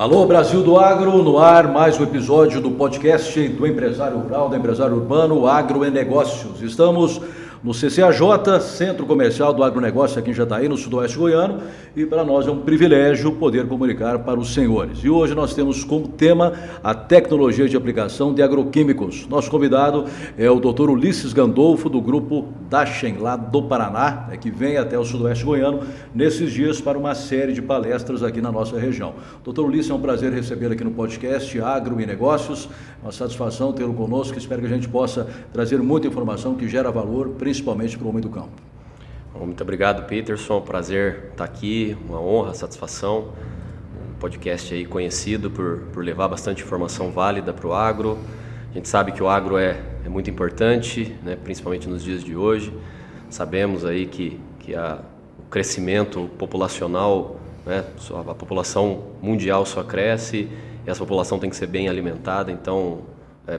Alô, Brasil do Agro, no ar, mais um episódio do podcast do empresário rural, do empresário urbano, Agro e Negócios. Estamos no CCAJ, Centro Comercial do Agronegócio, aqui em Jataí, no sudoeste goiano, e para nós é um privilégio poder comunicar para os senhores. E hoje nós temos como tema a tecnologia de aplicação de agroquímicos. Nosso convidado é o Dr. Ulisses Gandolfo, do grupo Dachem, lá do Paraná, que vem até o sudoeste goiano nesses dias para uma série de palestras aqui na nossa região. Dr. Ulisses, é um prazer recebê-lo aqui no podcast Agro e Negócios. Uma satisfação tê-lo conosco. Espero que a gente possa trazer muita informação que gera valor, principalmente para o homem do campo. Muito obrigado, Peterson. Prazer estar aqui, uma honra, satisfação. Um podcast aí conhecido por levar bastante informação válida para o agro. A gente sabe que o agro é muito importante, né, principalmente nos dias de hoje. Sabemos aí que o crescimento populacional, né, a população mundial só cresce e essa população tem que ser bem alimentada. Então,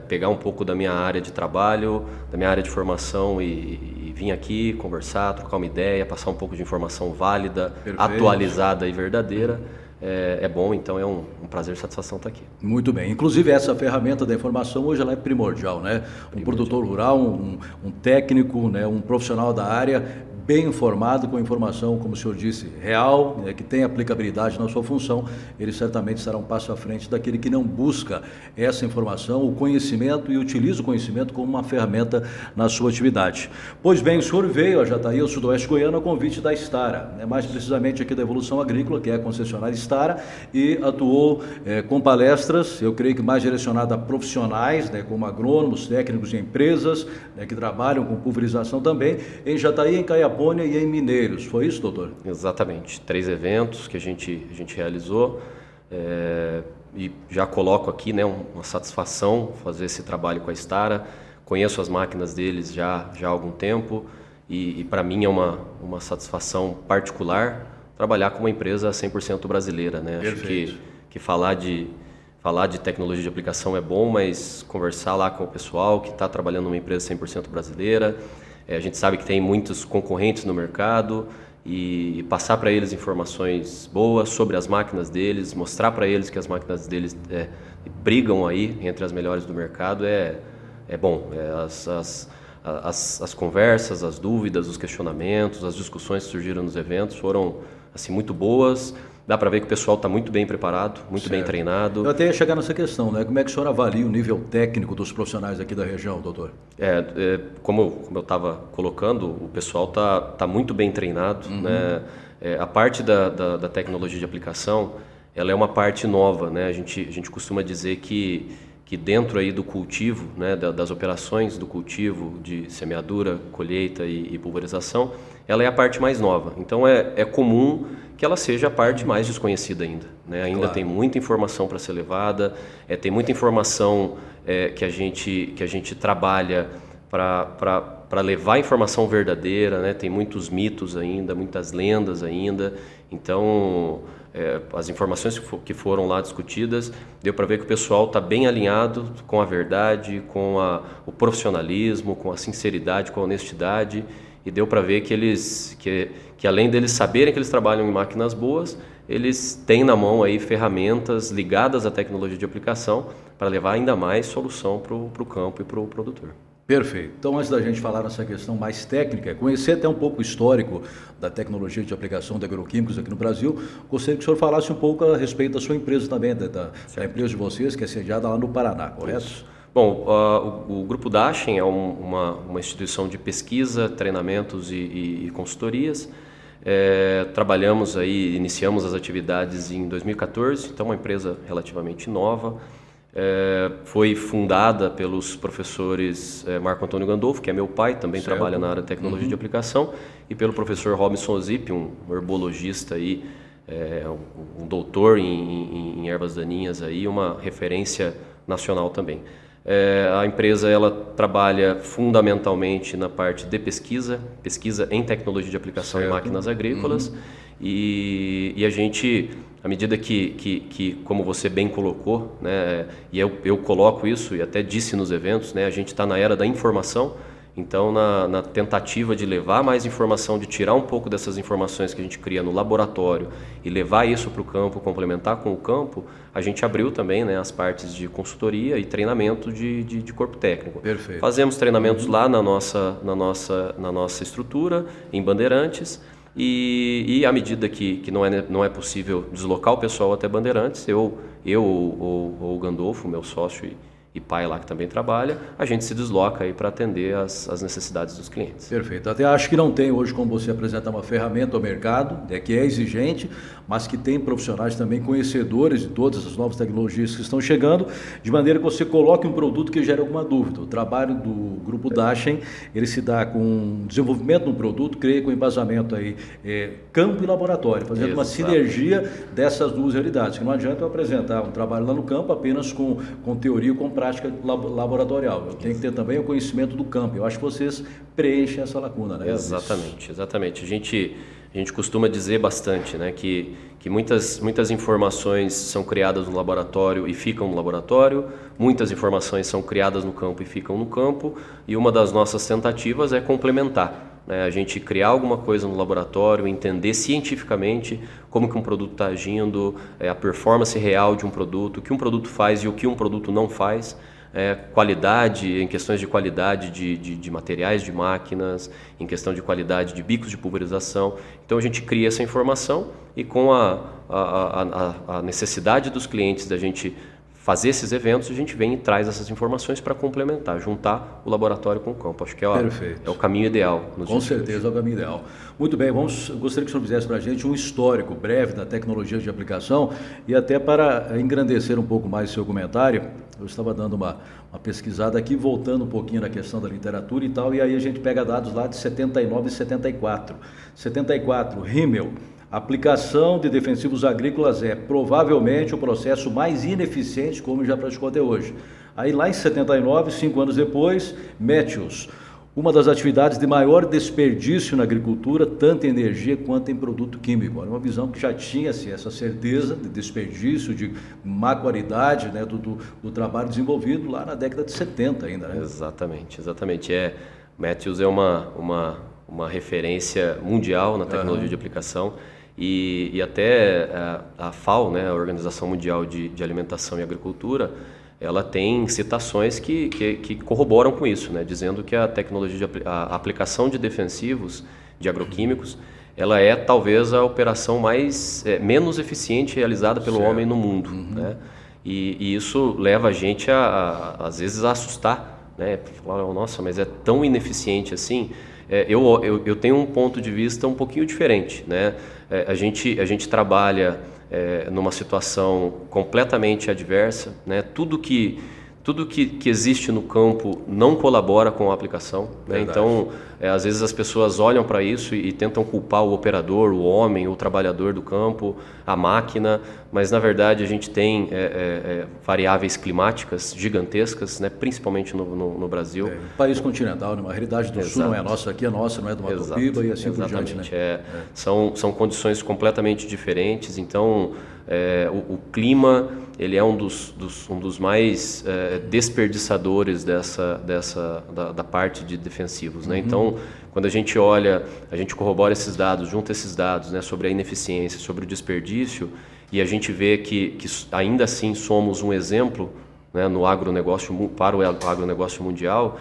pegar um pouco da minha área de trabalho, da minha área de formação e vir aqui conversar, trocar uma ideia, passar um pouco de informação válida, perfeito, atualizada e verdadeira, é bom. Então é um prazer e satisfação estar aqui. Muito bem. Inclusive essa ferramenta da informação hoje ela é primordial, né? Um produtor rural, um técnico, né, um profissional da área, bem informado, com informação, como o senhor disse, real, que tem aplicabilidade na sua função, ele certamente estará um passo à frente daquele que não busca essa informação, o conhecimento e utiliza o conhecimento como uma ferramenta na sua atividade. Pois bem, o senhor veio a Jataí, ao sudoeste goiano, a convite da Stara, mais precisamente aqui da Evolução Agrícola, que é a concessionária Stara, e atuou com palestras, eu creio que mais direcionada a profissionais, como agrônomos, técnicos de empresas, que trabalham com pulverização também, em Jataí, em Caiapó e em Mineiros. Foi isso, doutor? Exatamente. 3 eventos que a gente realizou e já coloco aqui, né, uma satisfação fazer esse trabalho com a Stara. Conheço as máquinas deles já há algum tempo e para mim é uma satisfação particular trabalhar com uma empresa 100% brasileira, né? Acho que falar de tecnologia de aplicação é bom, mas conversar lá com o pessoal que está trabalhando numa empresa 100% brasileira. A gente sabe que tem muitos concorrentes no mercado e passar para eles informações boas sobre as máquinas deles, mostrar para eles que as máquinas deles brigam aí entre as melhores do mercado é bom. As conversas, as dúvidas, os questionamentos, as discussões que surgiram nos eventos foram assim, muito boas. Dá para ver que o pessoal está muito bem preparado, muito bem treinado. Eu até ia chegar nessa questão, né? Como é que o senhor avalia o nível técnico dos profissionais aqui da região, doutor? Como eu estava colocando, o pessoal tá muito bem treinado, né? A parte da tecnologia de aplicação, ela é uma parte nova, né? A gente costuma dizer que dentro aí do cultivo, né, das operações do cultivo de semeadura, colheita e pulverização, ela é a parte mais nova. Então é comum que ela seja a parte mais desconhecida ainda, né? Ainda claro. Tem muita informação para ser levada, tem muita informação que a gente trabalha para levar informação verdadeira, né? Tem muitos mitos ainda, muitas lendas ainda. Então as informações que foram lá discutidas, deu para ver que o pessoal está bem alinhado com a verdade, com o profissionalismo, com a sinceridade, com a honestidade, e deu para ver que além deles saberem que eles trabalham em máquinas boas, eles têm na mão aí ferramentas ligadas à tecnologia de aplicação para levar ainda mais solução para o campo e para o produtor. Perfeito. Então, antes da gente falar nessa questão mais técnica, conhecer até um pouco o histórico da tecnologia de aplicação de agroquímicos aqui no Brasil, gostaria que o senhor falasse um pouco a respeito da sua empresa também, da empresa de vocês, que é sediada lá no Paraná, correto? Isso. Bom, o Grupo Dachem é uma instituição de pesquisa, treinamentos e consultorias. Trabalhamos aí, iniciamos as atividades em 2014, então uma empresa relativamente nova. Foi fundada pelos professores Marco Antônio Gandolfo, que é meu pai, também trabalha na área de tecnologia de aplicação, e pelo professor Robinson Ozip, um herbologista aí, um doutor em ervas daninhas aí, uma referência nacional também. A empresa ela trabalha fundamentalmente na parte de pesquisa em tecnologia de aplicação em máquinas agrícolas, e a gente, à medida que como você bem colocou, né, e eu coloco isso e até disse nos eventos, né, a gente está na era da informação, Então, na tentativa de levar mais informação, de tirar um pouco dessas informações que a gente cria no laboratório e levar isso para o campo, complementar com o campo, a gente abriu também, né, as partes de consultoria e treinamento de corpo técnico. Perfeito. Fazemos treinamentos lá na nossa estrutura, em Bandeirantes, e à medida que não é possível deslocar o pessoal até Bandeirantes, eu ou o Gandolfo, meu sócio e pai lá que também trabalha, a gente se desloca aí para atender as necessidades dos clientes. Perfeito. Até acho que não tem hoje como você apresentar uma ferramenta ao mercado, que é exigente, mas que tem profissionais também conhecedores de todas as novas tecnologias que estão chegando, de maneira que você coloque um produto que gere alguma dúvida. O trabalho do Grupo Dacheng, ele se dá com desenvolvimento de um produto, creio com embasamento aí, campo e laboratório, fazendo uma sinergia dessas duas realidades, que não adianta eu apresentar um trabalho lá no campo apenas com teoria ou com prática laboratorial. Eu tenho que ter também o conhecimento do campo. Eu acho que vocês preenchem essa lacuna, né? Exatamente. A gente costuma dizer bastante, né, que muitas informações são criadas no laboratório e ficam no laboratório, muitas informações são criadas no campo e ficam no campo, e uma das nossas tentativas é complementar, né, a gente criar alguma coisa no laboratório, entender cientificamente como que um produto está agindo, a performance real de um produto, o que um produto faz e o que um produto não faz, qualidade, em questões de qualidade de materiais, de máquinas, em questão de qualidade de bicos de pulverização. Então a gente cria essa informação e com a necessidade dos clientes da gente fazer esses eventos, a gente vem e traz essas informações para complementar, juntar o laboratório com o campo. Acho que é o caminho ideal. Com certeza é o caminho ideal. Muito bem, gostaria que o senhor fizesse para a gente um histórico breve da tecnologia de aplicação e até para engrandecer um pouco mais o seu comentário, eu estava dando uma pesquisada aqui, voltando um pouquinho na questão da literatura e tal, e aí a gente pega dados lá de 79 e 74. 74, Rimmel. Aplicação de defensivos agrícolas é provavelmente o processo mais ineficiente como já praticou até hoje. Aí lá em 79, 5 anos depois, Matthews, uma das atividades de maior desperdício na agricultura, tanto em energia quanto em produto químico. Era uma visão que já tinha-se essa certeza de desperdício, de má qualidade, né, do trabalho desenvolvido lá na década de 70 ainda. Né? Exatamente. Matthews é uma referência mundial na tecnologia de aplicação. E até a FAO, né, a Organização Mundial de Alimentação e Agricultura, ela tem citações que corroboram com isso, né, dizendo que a tecnologia a aplicação de defensivos, de agroquímicos, ela é talvez a operação menos eficiente realizada pelo homem no mundo. Né? E isso leva a gente às vezes a assustar, né, falar, nossa, mas é tão ineficiente assim. Eu tenho um ponto de vista um pouquinho diferente, né? A gente trabalha numa situação completamente adversa, né? Tudo que existe no campo não colabora com a aplicação, né? Então, às vezes as pessoas olham para isso e tentam culpar o operador, o homem, o trabalhador do campo, a máquina, mas na verdade a gente tem variáveis climáticas gigantescas, né? Principalmente no Brasil. País continental, né? Uma realidade do sul não é nossa, aqui é nossa, não é do Mato Piba e assim por diante. Né? São condições completamente diferentes, então o clima ele é um dos mais desperdiçadores da parte de defensivos, né? Então, quando a gente olha, a gente corrobora esses dados, junta esses dados, né, sobre a ineficiência, sobre o desperdício, e a gente vê que ainda assim somos um exemplo, né, no agronegócio, para o agronegócio mundial.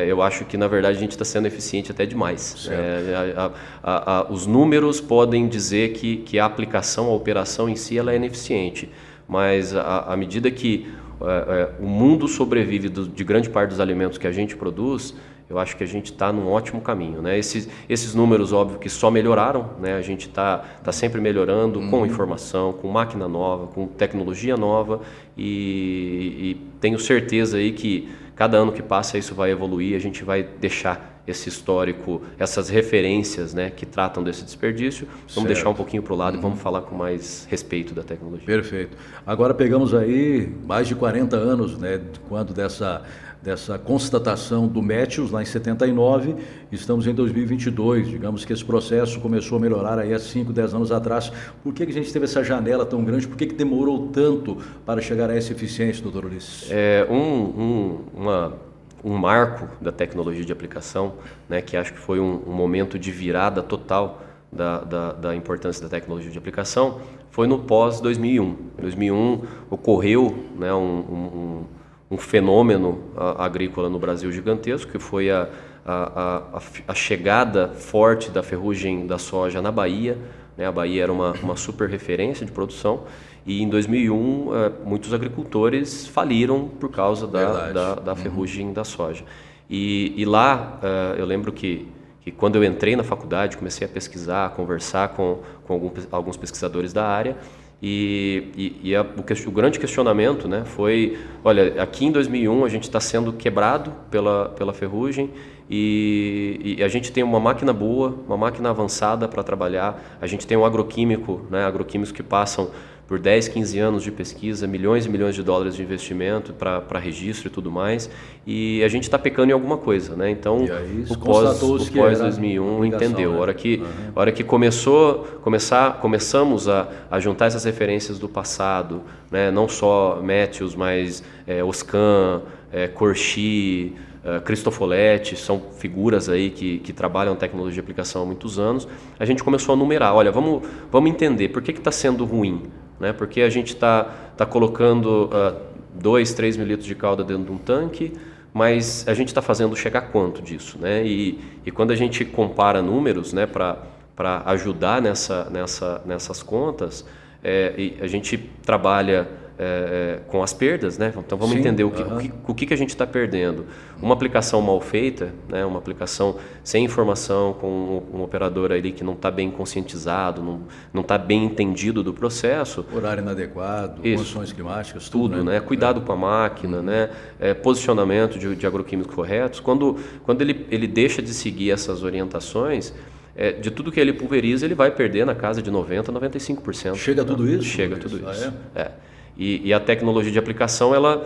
Eu acho que na verdade a gente está sendo eficiente até demais. Os números podem dizer que a aplicação, a operação em si, ela é ineficiente, mas à medida que o mundo sobrevive de grande parte dos alimentos que a gente produz, eu acho que a gente está num ótimo caminho, né? Esses números, óbvio, que só melhoraram, né? A gente está sempre melhorando com informação, com máquina nova, com tecnologia nova e tenho certeza aí que cada ano que passa isso vai evoluir, a gente vai deixar esse histórico, essas referências, né, que tratam desse desperdício, vamos deixar um pouquinho para o lado e vamos falar com mais respeito da tecnologia. Perfeito. Agora pegamos aí mais de 40 anos, né, quando dessa constatação do Matthews, lá em 79, estamos em 2022, digamos que esse processo começou a melhorar aí há 5, 10 anos atrás. Por que a gente teve essa janela tão grande? Por que demorou tanto para chegar a essa eficiência, doutor Ulisses? um marco da tecnologia de aplicação, né, que acho que foi um momento de virada total da importância da tecnologia de aplicação, foi no pós-2001. Em 2001 ocorreu, né, um fenômeno agrícola no Brasil gigantesco, que foi a chegada forte da ferrugem da soja na Bahia. Né? A Bahia era uma super referência de produção, e em 2001 muitos agricultores faliram por causa da ferrugem da soja. E lá eu lembro que quando eu entrei na faculdade, comecei a pesquisar, a conversar com alguns pesquisadores da área, o grande questionamento, né, foi, olha, aqui em 2001 a gente está sendo quebrado pela ferrugem, e a gente tem uma máquina boa, uma máquina avançada para trabalhar, a gente tem um agroquímico, né, agroquímicos que passam por 10, 15 anos de pesquisa, milhões e milhões de dólares de investimento para registro e tudo mais, e a gente está pecando em alguma coisa, né? Então, o pós-2001 entendeu. Né? A hora que começamos a juntar essas referências do passado, né? Não só Matthews, mas Oscan, Corchi, Cristofoletti, são figuras aí que trabalham tecnologia de aplicação há muitos anos, a gente começou a numerar, olha, vamos entender por que está sendo ruim, né? Porque a gente está colocando 2, 3 mil litros de calda dentro de um tanque, mas a gente está fazendo chegar quanto disso, né? E quando a gente compara números, né, para ajudar nessas contas, a gente trabalha com as perdas, né? Então vamos entender o que a gente está perdendo. Uma aplicação mal feita, né? Uma aplicação sem informação, com um operador ali que não está bem conscientizado, não está bem entendido do processo. Horário inadequado, condições climáticas, tudo, né? Cuidado com a máquina, né? Posicionamento de agroquímicos corretos. Quando ele deixa de seguir essas orientações, de tudo que ele pulveriza, ele vai perder na casa de 90%, 95%. Chega tudo isso? Chega tudo isso. E a tecnologia de aplicação, ela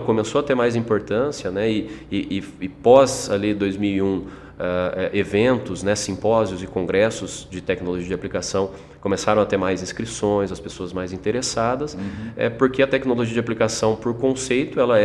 começou a ter mais importância, né? E pós ali 2001, eventos, né, simpósios e congressos de tecnologia de aplicação começaram a ter mais inscrições, as pessoas mais interessadas, porque a tecnologia de aplicação, por conceito, ela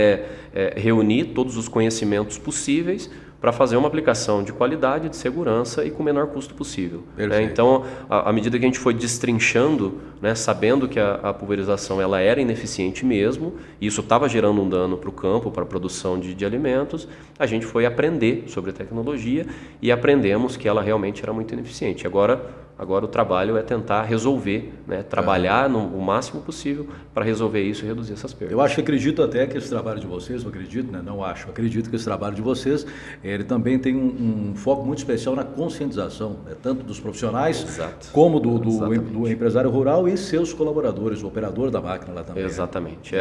reunir todos os conhecimentos possíveis para fazer uma aplicação de qualidade, de segurança e com o menor custo possível. Né? Então, à medida que a gente foi destrinchando, né, sabendo que a pulverização ela era ineficiente mesmo, e isso estava gerando um dano para o campo, para a produção de alimentos, a gente foi aprender sobre a tecnologia e aprendemos que ela realmente era muito ineficiente. Agora o trabalho é tentar resolver, né, trabalhar o máximo possível para resolver isso e reduzir essas perdas. Eu acredito até que esse trabalho de vocês, acredito que esse trabalho de vocês, ele também tem um foco muito especial na conscientização, né, tanto dos profissionais, como do empresário rural e seus colaboradores, o operador da máquina lá também. Exatamente.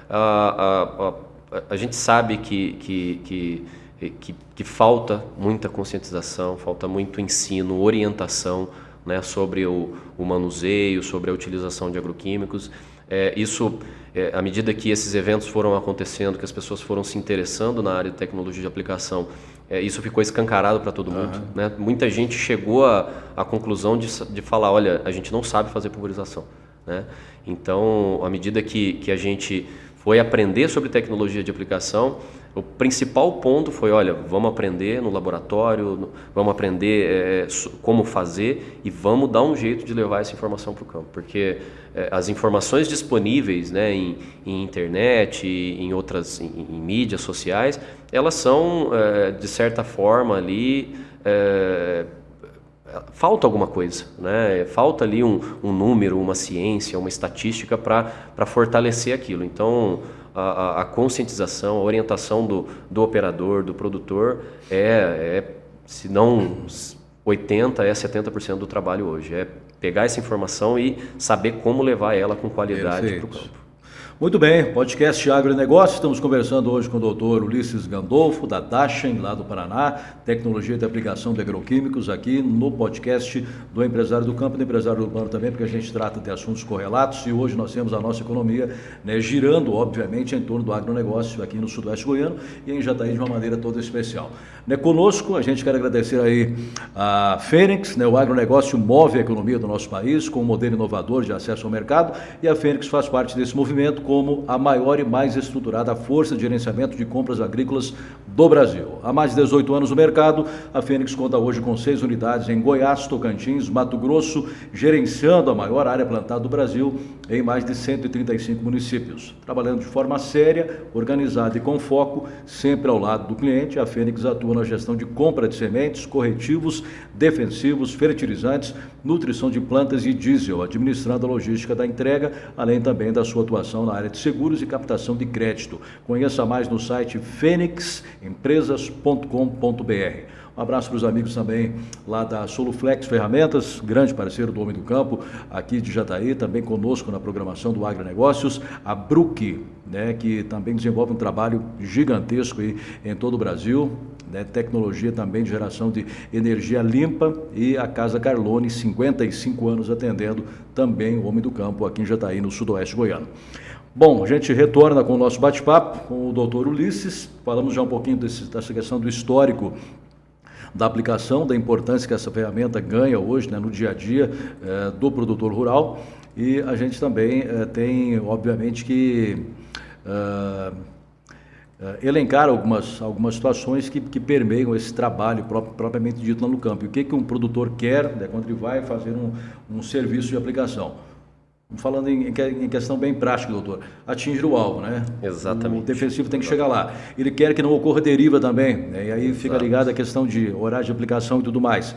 A gente sabe que falta muita conscientização, falta muito ensino, orientação, né, sobre o manuseio, sobre a utilização de agroquímicos. À medida que esses eventos foram acontecendo, que as pessoas foram se interessando na área de tecnologia de aplicação, isso ficou escancarado para todo mundo. Né? Muita gente chegou à conclusão de falar, olha, a gente não sabe fazer pulverização. Né? Então, à medida que a gente foi aprender sobre tecnologia de aplicação, o principal ponto foi, olha, vamos aprender no laboratório, vamos aprender como fazer e vamos dar um jeito de levar essa informação para o campo, porque as informações disponíveis, né, em internet, em mídias sociais, elas são, de certa forma, ali... falta alguma coisa, né? Falta ali um número, uma ciência, uma estatística para fortalecer aquilo. Então, a conscientização, a orientação do operador, do produtor, se não 80%, 70% do trabalho hoje. É pegar essa informação e saber como levar ela com qualidade para o campo. Muito bem, podcast Agronegócio, estamos conversando hoje com o doutor Ulisses Gandolfo, da Dachem, lá do Paraná, tecnologia de aplicação de agroquímicos, aqui no podcast do Empresário do Campo e do Empresário Urbano também, porque a gente trata de assuntos correlatos e hoje nós temos a nossa economia, né, girando, obviamente, em torno do agronegócio aqui no Sudoeste Goiano e em Jataí de uma maneira toda especial. Né, conosco, a gente quer agradecer aí a Fênix, né, o agronegócio move a economia do nosso país com um modelo inovador de acesso ao mercado, e a Fênix faz parte desse movimento como a maior e mais estruturada força de gerenciamento de compras agrícolas do Brasil. Há mais de 18 anos no mercado, a Fênix conta hoje com 6 unidades em Goiás, Tocantins, Mato Grosso, gerenciando a maior área plantada do Brasil em mais de 135 municípios. Trabalhando de forma séria, organizada e com foco, sempre ao lado do cliente, a Fênix atua na gestão de compra de sementes, corretivos, defensivos, fertilizantes, nutrição de plantas e diesel, administrando a logística da entrega, além também da sua atuação na área de seguros e captação de crédito. Conheça mais no site fenixempresas.com.br. Um abraço para os amigos também lá da Soluflex Ferramentas, grande parceiro do Homem do Campo, aqui de Jataí, também conosco na programação do Agronegócios, a Bruck, né, que também desenvolve um trabalho gigantesco aí em todo o Brasil, né, tecnologia também de geração de energia limpa, e a Casa Carlone, 55 anos atendendo também o Homem do Campo aqui em Jataí, no sudoeste goiano. Bom, a gente retorna com o nosso bate-papo com o Dr. Ulisses. Falamos já um pouquinho dessa questão do histórico da aplicação, da importância que essa ferramenta ganha hoje, né, no dia a dia do produtor rural. E a gente também tem, obviamente, que elencar algumas situações que permeiam esse trabalho propriamente dito lá no campo. E o que um produtor quer, né, quando ele vai fazer um serviço de aplicação? Falando em questão bem prática, doutor, atingir o alvo, né? Exatamente. O defensivo tem que chegar lá. Ele quer que não ocorra deriva também, né? E aí Exato. Fica ligado a questão de horário de aplicação e tudo mais.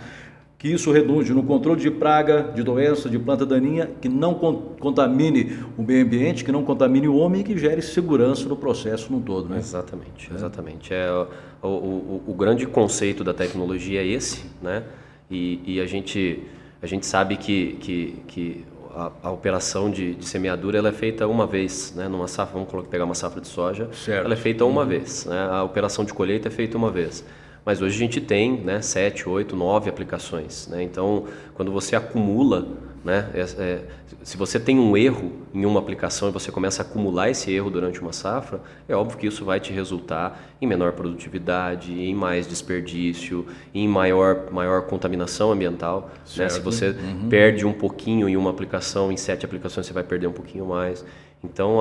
Que isso redunde no controle de praga, de doença, de planta daninha, que não contamine o meio ambiente, que não contamine o homem e que gere segurança no processo no todo, né? Exatamente, exatamente. O grande conceito da tecnologia é esse, né? E a gente sabe que a operação de semeadura ela é feita uma vez, né? Numa safra, vamos pegar uma safra de soja, certo. Ela é feita uma vez, né? A operação de colheita é feita uma vez. Mas hoje a gente tem, né, 7, 8, 9 aplicações, né? Então, quando você acumula, né, se você tem um erro em uma aplicação e você começa a acumular esse erro durante uma safra, é óbvio que isso vai te resultar em menor produtividade, em mais desperdício, em maior contaminação ambiental, né? Se você perde um pouquinho em uma aplicação, em 7 aplicações você vai perder um pouquinho mais. Então,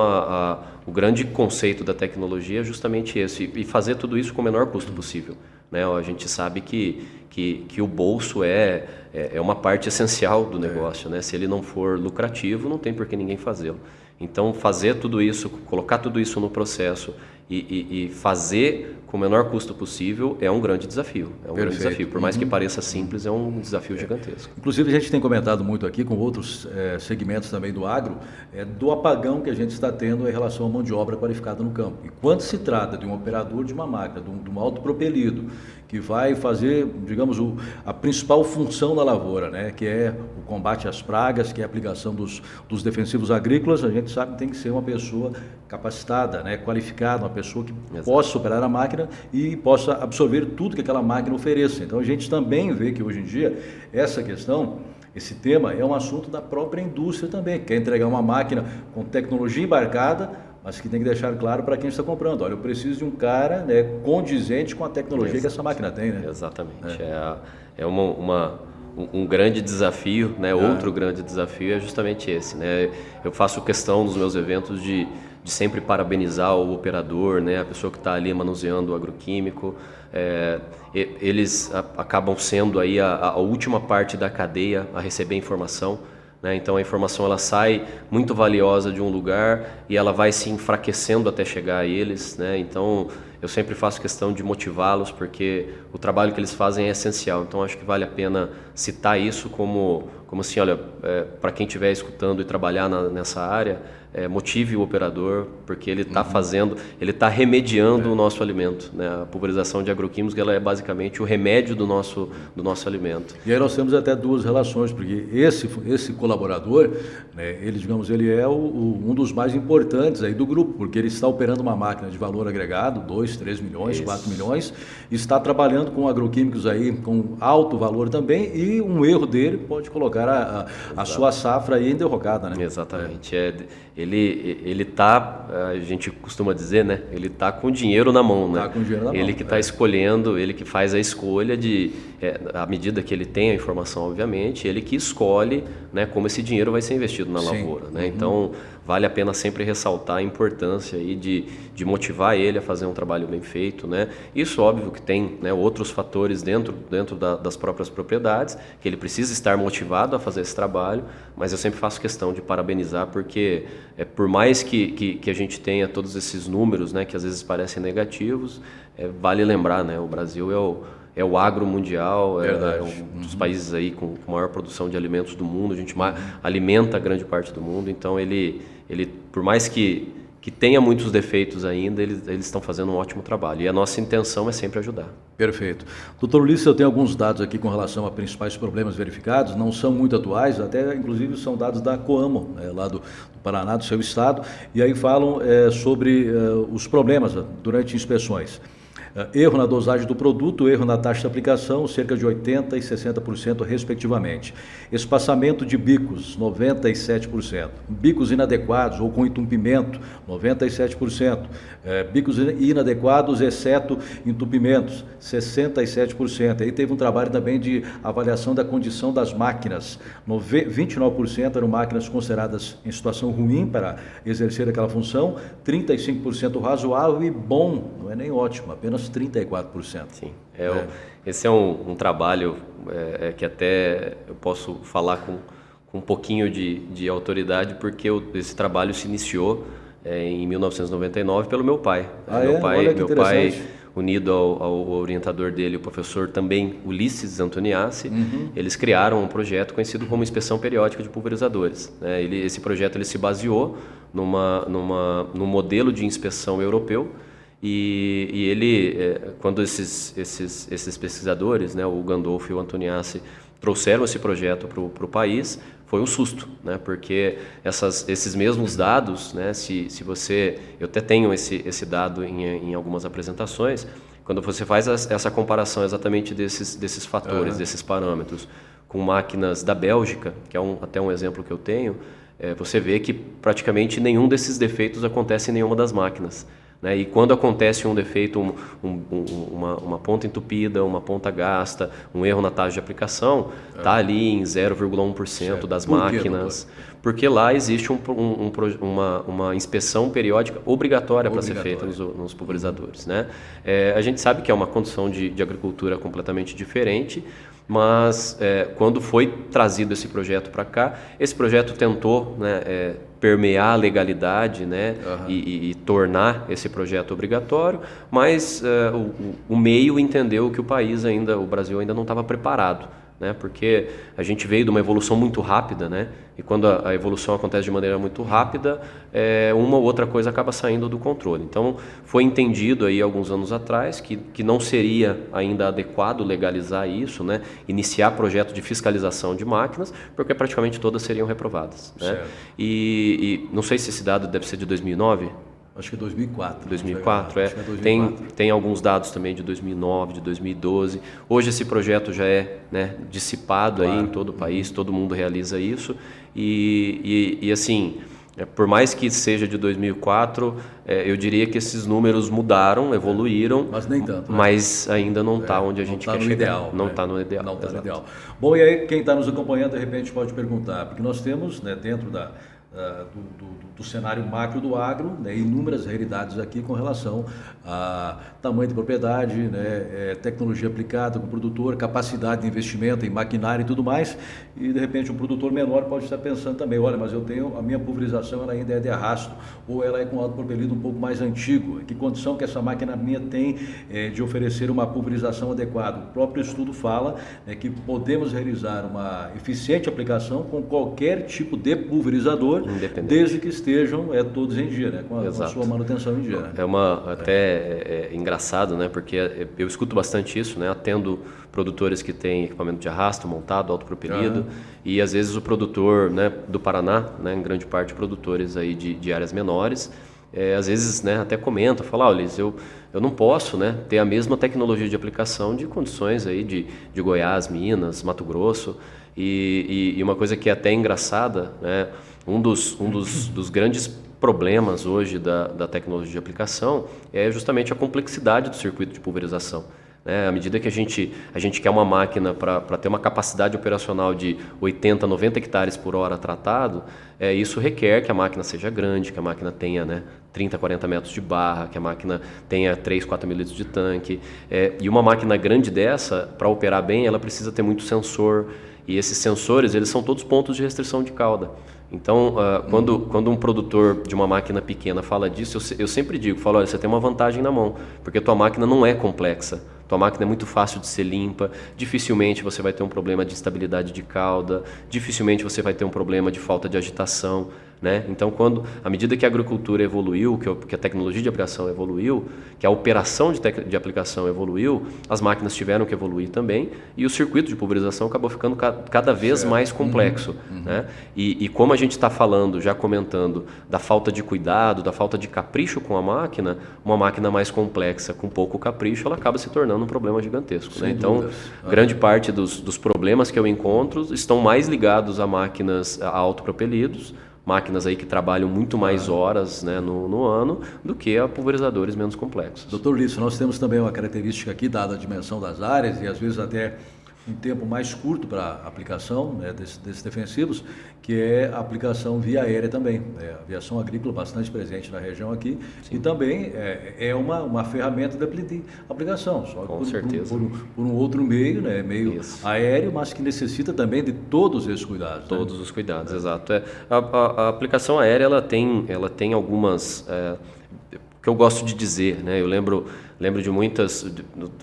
o grande conceito da tecnologia é justamente esse, e fazer tudo isso com o menor custo possível, né? A gente sabe que o bolso é uma parte essencial do negócio, né? Se ele não for lucrativo, não tem por que ninguém fazê-lo. Então, fazer tudo isso, colocar tudo isso no processo e fazer com o menor custo possível é um grande desafio. É um grande desafio. Por mais que pareça simples, é um desafio gigantesco. Inclusive, a gente tem comentado muito aqui com outros segmentos também do agro, do apagão que a gente está tendo em relação à mão de obra qualificada no campo. E quando se trata de um operador de uma máquina, de um autopropelido, que vai fazer, digamos, a principal função da lavoura, né, que é o combate às pragas, que é a aplicação dos defensivos agrícolas, a gente sabe que tem que ser uma pessoa capacitada, né, qualificada, uma pessoa que possa operar a máquina e possa absorver tudo que aquela máquina ofereça. Então a gente também vê que hoje em dia essa questão, esse tema é um assunto da própria indústria também, que quer entregar uma máquina com tecnologia embarcada, mas que tem que deixar claro para quem está comprando. Olha, eu preciso de um cara, né, condizente com a tecnologia que essa máquina tem, né? Exatamente. Um grande desafio, né? Outro grande desafio é justamente esse, né? Eu faço questão nos meus eventos de sempre parabenizar o operador, né? A pessoa que está ali manuseando o agroquímico. Eles acabam sendo aí a última parte da cadeia a receber informação, né? Então a informação ela sai muito valiosa de um lugar e ela vai se enfraquecendo até chegar a eles, né? Então eu sempre faço questão de motivá-los porque o trabalho que eles fazem é essencial. Então acho que vale a pena citar isso como assim, olha, para quem estiver escutando e trabalhar nessa área, motive o operador, porque ele está ele está remediando o nosso alimento, né? A pulverização de agroquímicos ela é basicamente o remédio do nosso alimento. E aí nós temos até duas relações, porque esse colaborador, né, ele é um dos mais importantes aí do grupo, porque ele está operando uma máquina de valor agregado, 2, 3 milhões, 4 milhões, está trabalhando com agroquímicos aí com alto valor também, e um erro dele pode colocar a sua safra aí em derrocada, né? Exatamente. Ele tá, a gente costuma dizer, né? Ele tá com dinheiro na mão, né? Tá com dinheiro na mão. Ele que está escolhendo, ele que faz a escolha à medida que ele tem a informação, obviamente, ele que escolhe, né, como esse dinheiro vai ser investido na lavoura, né? Então, vale a pena sempre ressaltar a importância aí de motivar ele a fazer um trabalho bem feito, né? Isso, óbvio, que tem, né, outros fatores dentro das próprias propriedades, que ele precisa estar motivado a fazer esse trabalho, mas eu sempre faço questão de parabenizar, porque por mais que a gente tenha todos esses números, né, que às vezes parecem negativos, vale lembrar, né, o Brasil é o agro mundial, é um dos países aí com maior produção de alimentos do mundo, a gente alimenta grande parte do mundo, então ele por mais que tenha muitos defeitos ainda, eles estão fazendo um ótimo trabalho, e a nossa intenção é sempre ajudar. Perfeito. Doutor Ulisses, eu tenho alguns dados aqui com relação a principais problemas verificados, não são muito atuais, até inclusive são dados da Coamo, lá do Paraná, do seu estado, e aí falam sobre os problemas durante inspeções. Erro na dosagem do produto, erro na taxa de aplicação, cerca de 80% e 60% respectivamente. Espaçamento de bicos, 97%. Bicos inadequados ou com entupimento, 97%. Bicos inadequados, exceto entupimentos, 67%. Aí teve um trabalho também de avaliação da condição das máquinas. 29% eram máquinas consideradas em situação ruim para exercer aquela função, 35% razoável e bom, não é nem ótimo, apenas 34%. Sim, esse é um trabalho que até eu posso falar com um pouquinho de autoridade, porque esse trabalho se iniciou em 1999 pelo meu pai. Meu pai, unido ao orientador dele, o professor também Ulisses Antoniassi, eles criaram um projeto conhecido como Inspeção Periódica de Pulverizadores. Esse projeto ele se baseou num modelo de inspeção europeu. E ele, quando esses pesquisadores, né, o Gandolfo e o Antoniassi, trouxeram esse projeto para o país, foi um susto, né, porque esses mesmos dados, né, se você, eu até tenho esse dado em algumas apresentações, quando você faz essa comparação exatamente desses fatores, desses parâmetros, com máquinas da Bélgica, que é até um exemplo que eu tenho, você vê que praticamente nenhum desses defeitos acontece em nenhuma das máquinas. E quando acontece um defeito, uma ponta entupida, uma ponta gasta, um erro na taxa de aplicação, está ali em 0,1% das máquinas, porque lá existe uma inspeção periódica obrigatória para ser feita nos pulverizadores. Né? A gente sabe que é uma condição de agricultura completamente diferente, mas quando foi trazido esse projeto para cá, esse projeto tentou, né, permear a legalidade, né, e tornar esse projeto obrigatório, mas o meio entendeu que o Brasil ainda não estava preparado, né, porque a gente veio de uma evolução muito rápida, né, e quando a evolução acontece de maneira muito rápida, uma ou outra coisa acaba saindo do controle. Então, foi entendido aí alguns anos atrás que não seria ainda adequado legalizar isso, né, iniciar projeto de fiscalização de máquinas, porque praticamente todas seriam reprovadas. Né? E não sei se esse dado deve ser de 2009, Acho que é 2004. 2004, Acho que é 2004. Tem alguns dados também de 2009, de 2012. Hoje esse projeto já é, né, dissipado aí em todo o país, todo mundo realiza isso. E assim, por mais que seja de 2004, eu diria que esses números mudaram, evoluíram. Mas nem tanto. Né? Mas ainda não está onde a gente quer chegar. Ideal, não está no ideal. Não está no ideal. Bom, e aí quem está nos acompanhando, de repente, pode perguntar, porque nós temos, né, dentro do cenário macro do agro, né, inúmeras realidades aqui com relação a tamanho de propriedade, né, tecnologia aplicada com o produtor, capacidade de investimento em maquinário e tudo mais, e de repente um produtor menor pode estar pensando também, olha, mas a minha pulverização ela ainda é de arrasto, ou ela é com autopropelido um pouco mais antigo, que condição que essa máquina minha tem de oferecer uma pulverização adequada? O próprio estudo fala, né, que podemos realizar uma eficiente aplicação com qualquer tipo de pulverizador, desde que estejam todos em dia, né? Com a sua manutenção em dia. Né? É engraçado, né? Porque eu escuto bastante isso, né? Atendo produtores que têm equipamento de arrasto montado, autopropelido, e às vezes o produtor, né, do Paraná, né, em grande parte produtores aí de áreas menores, às vezes, né, até comenta, fala, olha, eu não posso, né, ter a mesma tecnologia de aplicação de condições aí de Goiás, Minas, Mato Grosso, e uma coisa que é até engraçada, né, um dos grandes problemas hoje da tecnologia de aplicação é justamente a complexidade do circuito de pulverização. À medida que a gente quer uma máquina para ter uma capacidade operacional de 80, 90 hectares por hora tratado, isso requer que a máquina seja grande, que a máquina tenha, né, 30, 40 metros de barra, que a máquina tenha 3, 4 mil litros de tanque. E uma máquina grande dessa, para operar bem, ela precisa ter muito sensor. E esses sensores, eles são todos pontos de restrição de cauda. Então, quando um produtor de uma máquina pequena fala disso, eu sempre digo, olha, você tem uma vantagem na mão, porque tua máquina não é complexa. Tua máquina é muito fácil de ser limpa, dificilmente você vai ter um problema de instabilidade de cauda, dificilmente você vai ter um problema de falta de agitação, né? Então, à medida que a agricultura evoluiu, que a tecnologia de aplicação evoluiu, que a operação de aplicação evoluiu, as máquinas tiveram que evoluir também e o circuito de pulverização acabou ficando cada vez mais complexo. Né? E como a gente está falando, já comentando, da falta de cuidado, da falta de capricho com a máquina, uma máquina mais complexa, com pouco capricho, ela acaba se tornando um problema gigantesco. Né? Então, grande parte dos problemas que eu encontro estão mais ligados a máquinas autopropelidos, máquinas aí que trabalham muito mais horas, né, no ano do que a pulverizadores menos complexos. Doutor Lício, nós temos também uma característica aqui, dada a dimensão das áreas e às vezes até um tempo mais curto para a aplicação, né, desses defensivos, que é a aplicação via aérea também. A aviação agrícola bastante presente na região aqui. Sim. E também é uma ferramenta de aplicação, só com certeza. Por um outro meio, né, meio Isso. aéreo, mas que necessita também de todos esses cuidados. Todos, né? Os cuidados, exato. A aplicação aérea ela tem algumas... que eu gosto de dizer, né? Eu lembro de muitas,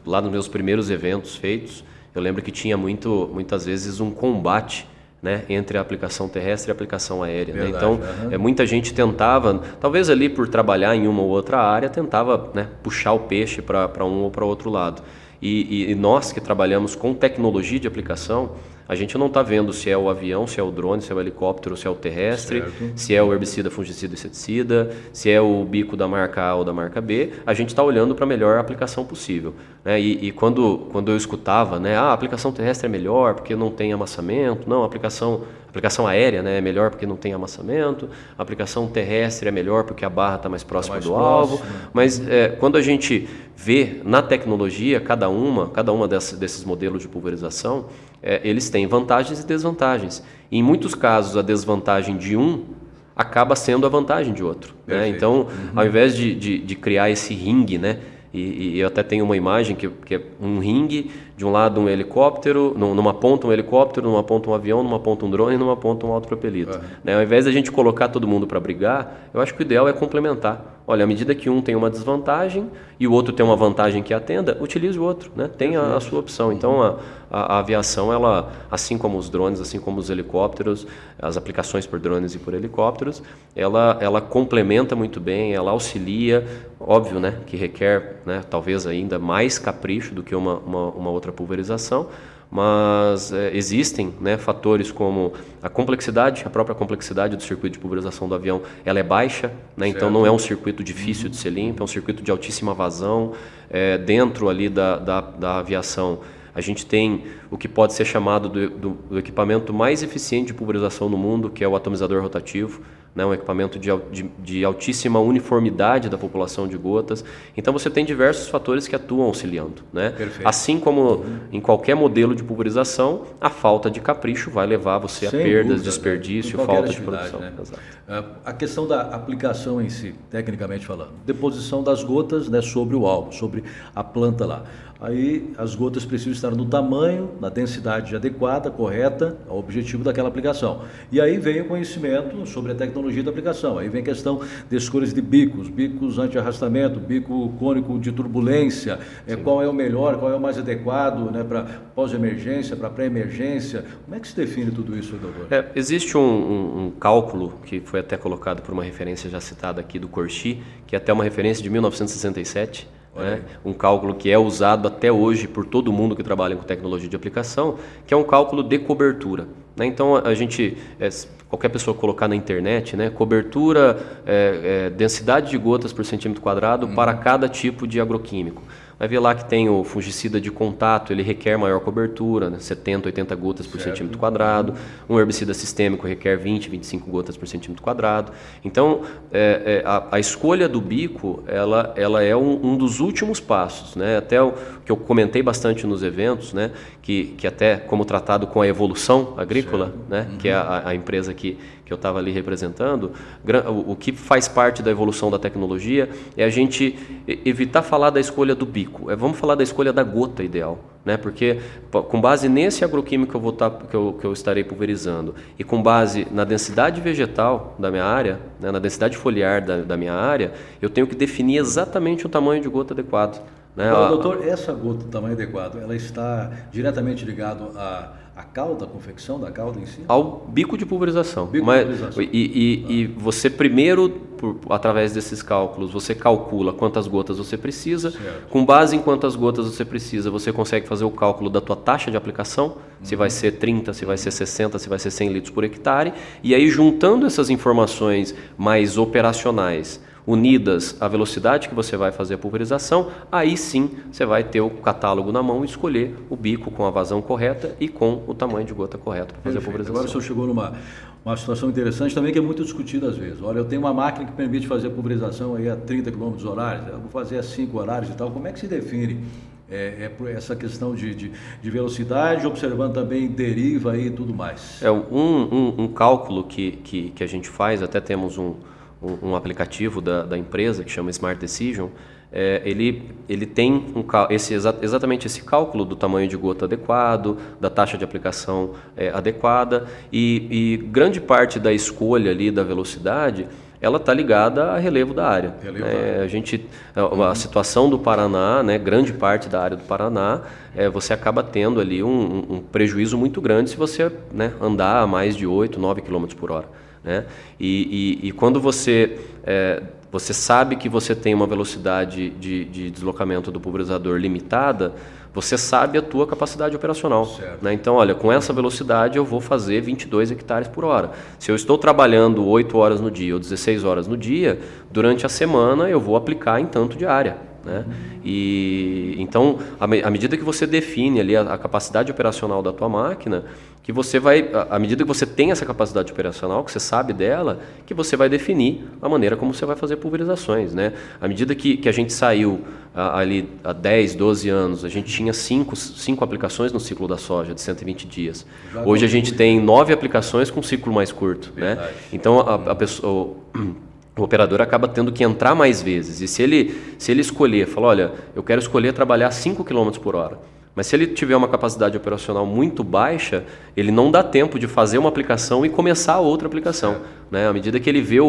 lá nos meus primeiros eventos feitos, eu lembro que tinha muitas vezes um combate, né, entre a aplicação terrestre e a aplicação aérea. Verdade, né? Então, muita gente tentava, talvez ali por trabalhar em uma ou outra área, tentava, né, puxar o peixe para um ou para outro lado. E nós que trabalhamos com tecnologia de aplicação, a gente não está vendo se é o avião, se é o drone, se é o helicóptero, se é o terrestre, certo. Se é o herbicida, fungicida e inseticida, se é o bico da marca A ou da marca B, a gente está olhando para a melhor aplicação possível. Né? E quando eu escutava, né, a aplicação terrestre é melhor porque não tem amassamento, não, a aplicação aérea, né, é melhor porque não tem amassamento, a aplicação terrestre é melhor porque a barra está mais próxima do alvo, mas quando a gente vê na tecnologia cada uma desses modelos de pulverização, eles têm vantagens e desvantagens. E em muitos casos a desvantagem de um acaba sendo a vantagem de outro. Né? Então, ao invés de criar esse ringue, né, e eu até tenho uma imagem que é um ringue, de um lado um helicóptero, numa ponta um helicóptero, numa ponta um avião, numa ponta um drone e numa ponta um autopropelido. Né? Ao invés de a gente colocar todo mundo para brigar, eu acho que o ideal é complementar. Olha, à medida que um tem uma desvantagem e o outro tem uma vantagem que atenda, utilize o outro, né? Tem a sua opção. Então, a aviação, ela, assim como os drones, assim como os helicópteros, as aplicações por drones e por helicópteros, ela complementa muito bem, ela auxilia, óbvio, né, que requer, né, talvez ainda mais capricho do que uma outra pulverização, mas existem, né, fatores como a própria complexidade do circuito de pulverização do avião, ela é baixa, né, então não é um circuito difícil de ser limpo, é um circuito de altíssima vazão. Dentro ali da aviação, a gente tem o que pode ser chamado do equipamento mais eficiente de pulverização no mundo, que é o atomizador rotativo, né, um equipamento de altíssima uniformidade da população de gotas. Então você tem diversos fatores que atuam auxiliando. Né? Assim como em qualquer modelo de pulverização, a falta de capricho vai levar você a perdas, desperdício, falta de produção. Né? A questão da aplicação em si, tecnicamente falando, deposição das gotas, né, sobre o alvo, sobre a planta lá. Aí as gotas precisam estar no tamanho, na densidade adequada, correta, ao objetivo daquela aplicação. E aí vem o conhecimento sobre a tecnologia da aplicação. Aí vem a questão de escolhas de bicos anti-arrastamento, bico cônico de turbulência, qual é o melhor, qual é o mais adequado, né, para pós-emergência, para pré-emergência. Como é que se define tudo isso, doutor? Existe um cálculo que foi até colocado por uma referência já citada aqui do Corsi, que é até uma referência de 1967, né? Um cálculo que é usado até hoje por todo mundo que trabalha com tecnologia de aplicação, que é um cálculo de cobertura. Né? Então, a gente, qualquer pessoa colocar na internet, né, cobertura, densidade de gotas por centímetro quadrado para cada tipo de agroquímico. vai ver lá que tem o fungicida de contato, ele requer maior cobertura, né? 70, 80 gotas por centímetro quadrado. Um herbicida sistêmico requer 20, 25 gotas por centímetro quadrado. Então, a escolha do bico, ela é um dos últimos passos, né? Até o que eu comentei bastante nos eventos, né? Que até como tratado com a Evolução Agrícola, né? Que é a empresa que eu estava ali representando, o que faz parte da evolução da tecnologia é a gente evitar falar da escolha do bico, vamos falar da escolha da gota ideal, né? Porque com base nesse agroquímico que eu estarei pulverizando e com base na densidade vegetal da minha área, né? Na densidade foliar da minha área, eu tenho que definir exatamente o tamanho de gota adequado. Né? Agora, doutor, essa gota do tamanho adequado, ela está diretamente ligada à cauda, à confecção da cauda em si? Ao bico de pulverização. E você primeiro, através desses cálculos, você calcula quantas gotas você precisa. Certo. Com base em quantas gotas você precisa, você consegue fazer o cálculo da tua taxa de aplicação, se vai ser 30, se vai ser 60, se vai ser 100 litros por hectare. E aí, juntando essas informações mais operacionais, unidas à velocidade que você vai fazer a pulverização, aí sim você vai ter o catálogo na mão e escolher o bico com a vazão correta e com o tamanho de gota correto para fazer a pulverização. Agora o senhor chegou numa situação interessante também que é muito discutida às vezes. Olha, eu tenho uma máquina que permite fazer a pulverização aí a 30 km horários, eu vou fazer a 5 horários e tal. Como é que se define essa questão de velocidade, observando também deriva e tudo mais? Um cálculo que a gente faz, até temos um aplicativo da empresa que chama Smart Decision, ele tem exatamente esse cálculo do tamanho de gota adequado, da taxa de aplicação adequada e grande parte da escolha ali da velocidade ela está ligada a relevo da área. A situação do Paraná, né, grande parte da área do Paraná, você acaba tendo ali um prejuízo muito grande se você, né, andar a mais de 8, 9 km por hora. Né? E quando você sabe que você tem uma velocidade de deslocamento do pulverizador limitada, você sabe a tua capacidade operacional. Né? Então, olha, com essa velocidade eu vou fazer 22 hectares por hora. Se eu estou trabalhando 8 horas no dia ou 16 horas no dia, durante a semana eu vou aplicar em tanto de área. Né? E então, à medida que você define ali a capacidade operacional da tua máquina, que você vai, à medida que você tem essa capacidade operacional, que você sabe dela, que você vai definir a maneira como você vai fazer pulverizações, né? À medida que a gente saiu ali há 10, 12 anos, a gente tinha 5 aplicações no ciclo da soja de 120 dias. Hoje a gente tem 9 aplicações com um ciclo mais curto, né? Então o operador acaba tendo que entrar mais vezes. E se ele escolher, falar, olha, eu quero escolher trabalhar 5 km por hora, mas se ele tiver uma capacidade operacional muito baixa, ele não dá tempo de fazer uma aplicação e começar outra aplicação. Né? À medida que ele vê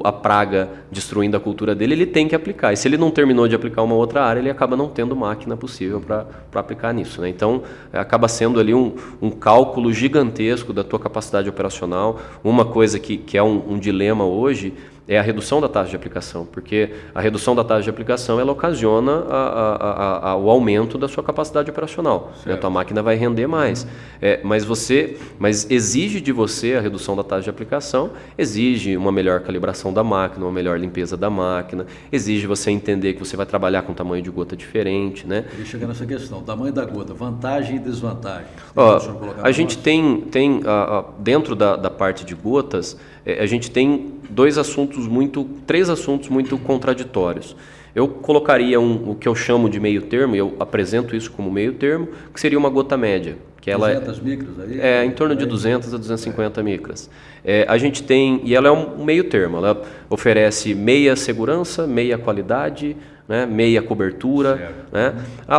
a praga destruindo a cultura dele, ele tem que aplicar. E se ele não terminou de aplicar uma outra área, ele acaba não tendo máquina possível para aplicar nisso. Né? Então, acaba sendo ali um cálculo gigantesco da tua capacidade operacional. Uma coisa que é um dilema hoje é a redução da taxa de aplicação, porque a redução da taxa de aplicação ela ocasiona o aumento da sua capacidade operacional. Né? A tua máquina vai render mais. Mas exige de você a redução da taxa de aplicação, exige uma melhor calibração da máquina, uma melhor limpeza da máquina, exige você entender que você vai trabalhar com tamanho de gota diferente. Né? Queria chegar nessa questão, tamanho da gota, vantagem e desvantagem. A gente tem dentro da parte de gotas, a gente tem três assuntos muito contraditórios. Eu colocaria o que eu chamo de meio termo, e eu apresento isso como meio termo, que seria uma gota média. Que 200 micras aí? Em torno de 200 a 250 micras. A gente tem, e ela é um meio termo, ela oferece meia segurança, meia qualidade, né, meia cobertura. Né?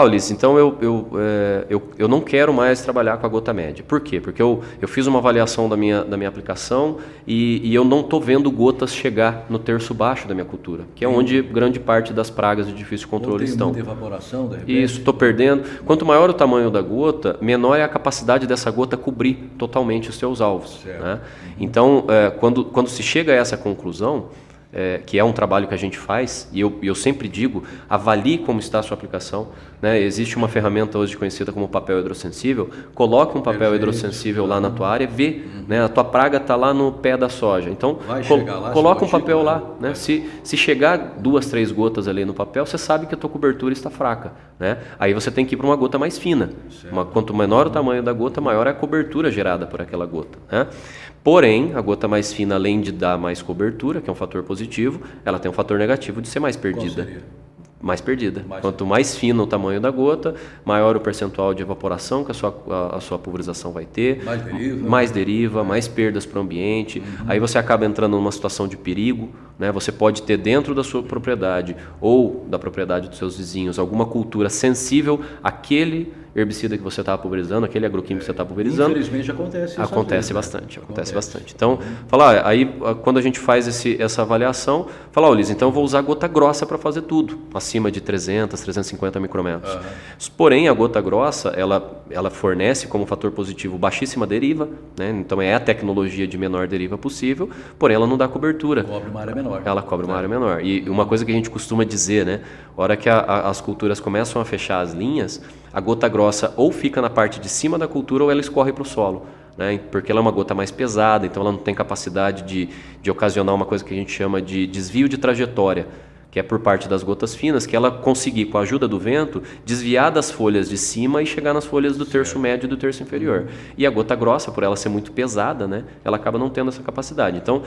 Ulisses, então eu não quero mais trabalhar com a gota média. Por quê? Porque eu fiz uma avaliação da minha aplicação e eu não estou vendo gotas chegar no terço baixo da minha cultura, que é onde grande parte das pragas de difícil controle estão. Muita evaporação, de repente. Isso, estou perdendo. Quanto maior o tamanho da gota, menor é a capacidade dessa gota cobrir totalmente os seus alvos. Né? Então, quando se chega a essa conclusão, que é um trabalho que a gente faz, e eu sempre digo, avalie como está a sua aplicação, né? Existe uma ferramenta hoje conhecida como papel hidrossensível, coloque um papel hidrossensível lá na tua área, vê, né? A tua praga está lá no pé da soja, então coloca um papel lá, né? Se chegar 2, 3 gotas ali no papel, você sabe que a tua cobertura está fraca, né? Aí você tem que ir para uma gota mais fina, quanto menor o tamanho da gota, maior é a cobertura gerada por aquela gota, né? Porém, a gota mais fina, além de dar mais cobertura, que é um fator positivo, ela tem um fator negativo de ser mais perdida. Mais perdida. Quanto mais fino o tamanho da gota, maior o percentual de evaporação que a sua pulverização vai ter. Mais deriva, mais perdas para o ambiente. Aí você acaba entrando numa situação de perigo, né? Você pode ter dentro da sua propriedade ou da propriedade dos seus vizinhos alguma cultura sensível àquele herbicida que você está pulverizando, aquele agroquímico que você está pulverizando. Infelizmente acontece isso. Acontece bastante. Então, aí quando a gente faz essa avaliação, Ulisses, então eu vou usar a gota grossa para fazer tudo, acima de 300, 350 micrometros. Porém, a gota grossa, ela fornece como fator positivo baixíssima deriva, né? Então é a tecnologia de menor deriva possível, porém ela não dá cobertura. Cobre uma área menor. Ela cobre uma área menor. E uma coisa que a gente costuma dizer, né? A hora que as culturas começam a fechar as linhas, a gota grossa ou fica na parte de cima da cultura ou ela escorre para o solo, né? Porque ela é uma gota mais pesada, então ela não tem capacidade de ocasionar uma coisa que a gente chama de desvio de trajetória, que é por parte das gotas finas, que ela conseguir, com a ajuda do vento, desviar das folhas de cima e chegar nas folhas do terço médio e do terço inferior. E a gota grossa, por ela ser muito pesada, né, ela acaba não tendo essa capacidade. Então,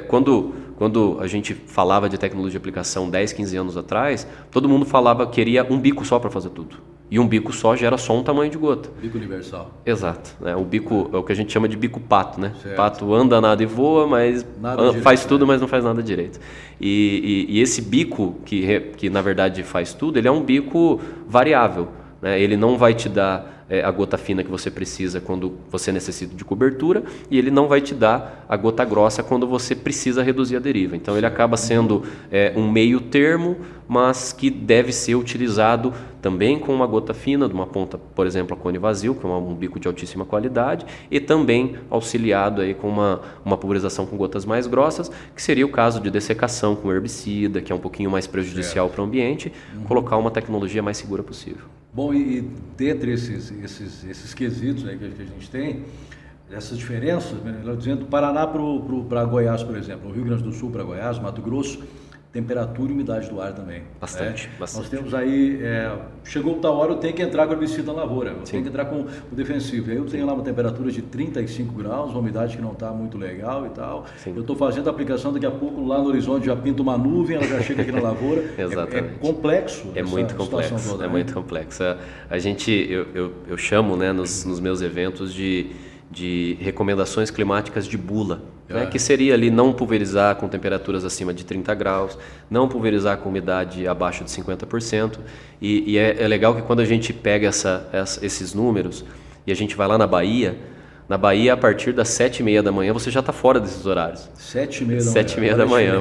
quando a gente falava de tecnologia de aplicação 10, 15 anos atrás, todo mundo queria um bico só para fazer tudo. E um bico só gera só um tamanho de gota. Bico universal. Exato. Né? O bico é o que a gente chama de bico pato, né? Certo. Pato anda, nada e voa, mas faz tudo, mas não faz nada direito. E esse bico, que na verdade faz tudo, ele é um bico variável, né? Ele não vai te dar a gota fina que você precisa quando você necessita de cobertura, e ele não vai te dar a gota grossa quando você precisa reduzir a deriva. Então ele acaba sendo um meio termo, mas que deve ser utilizado também com uma gota fina, de uma ponta, por exemplo, a cone vazio, que é um bico de altíssima qualidade, e também auxiliado aí com uma pulverização com gotas mais grossas, que seria o caso de dessecação com herbicida, que é um pouquinho mais prejudicial para o ambiente, colocar uma tecnologia mais segura possível. Bom, e dentre esses quesitos aí que a gente tem, essas diferenças, melhor dizendo, do Paraná para Goiás, por exemplo, o Rio Grande do Sul para Goiás, Mato Grosso, temperatura e umidade do ar também. Bastante. Nós temos aí, chegou tal hora eu tenho que entrar com o herbicida na lavoura, eu tenho que entrar com o defensivo. Aí eu tenho lá uma temperatura de 35 graus, uma umidade que não está muito legal e tal. Sim. Eu estou fazendo a aplicação, daqui a pouco lá no horizonte já pinta uma nuvem, ela já chega aqui na lavoura. Exatamente. É complexo. É muito complexo. Toda, né? Muito complexo. Eu chamo, né, nos meus eventos de recomendações climáticas de bula, né, que seria ali não pulverizar com temperaturas acima de 30 graus, não pulverizar com umidade abaixo de 50%, e é legal que quando a gente pega esses números e a gente vai lá na Bahia, a partir das 7h30 da manhã, você já está fora desses horários. 7h30 da manhã.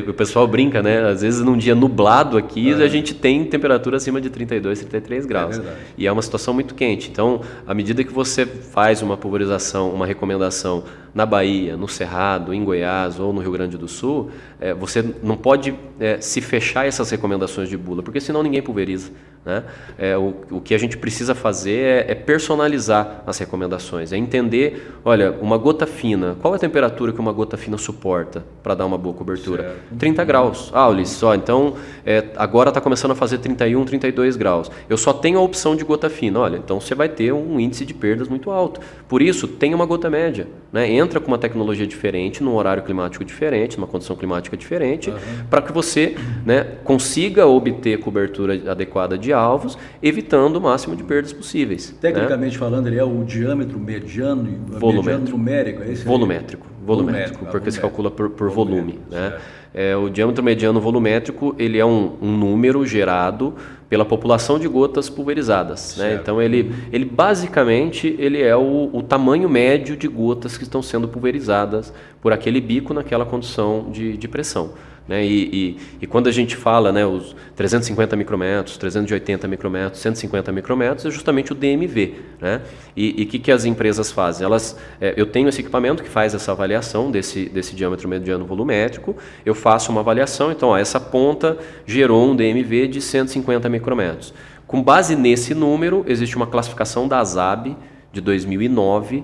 O pessoal brinca, né? Às vezes, num dia nublado aqui, a gente tem temperatura acima de 32, 33 graus. E é uma situação muito quente. Então, à medida que você faz uma pulverização, uma recomendação na Bahia, no Cerrado, em Goiás ou no Rio Grande do Sul, você não pode se fechar essas recomendações de bula, porque senão ninguém pulveriza, né? O que a gente precisa fazer é personalizar as recomendações, é entender, olha, uma gota fina, qual é a temperatura que uma gota fina suporta para dar uma boa cobertura? Certo. 30 graus. Ulisses, então agora está começando a fazer 31, 32 graus. Eu só tenho a opção de gota fina. Olha, então você vai ter um índice de perdas muito alto. Por isso, tem uma gota média, né? Entra com uma tecnologia diferente, num horário climático diferente, numa condição climática diferente, para que você, né, consiga obter cobertura adequada de alvos, evitando o máximo de perdas possíveis. Tecnicamente falando, ele é o diâmetro mediano e mediano numérico, é esse? Volumétrico, porque se calcula por volume, né? O diâmetro mediano volumétrico ele é um número gerado pela população de gotas pulverizadas, né? Então ele basicamente ele é o tamanho médio de gotas que estão sendo pulverizadas por aquele bico naquela condição de pressão. Né? E quando a gente fala, né, os 350 micrometros, 380 micrometros, 150 micrometros, é justamente o DMV. Né? E o que as empresas fazem? Eu tenho esse equipamento que faz essa avaliação desse diâmetro mediano volumétrico, eu faço uma avaliação, então essa ponta gerou um DMV de 150 micrometros. Com base nesse número, existe uma classificação da ASAB de 2009,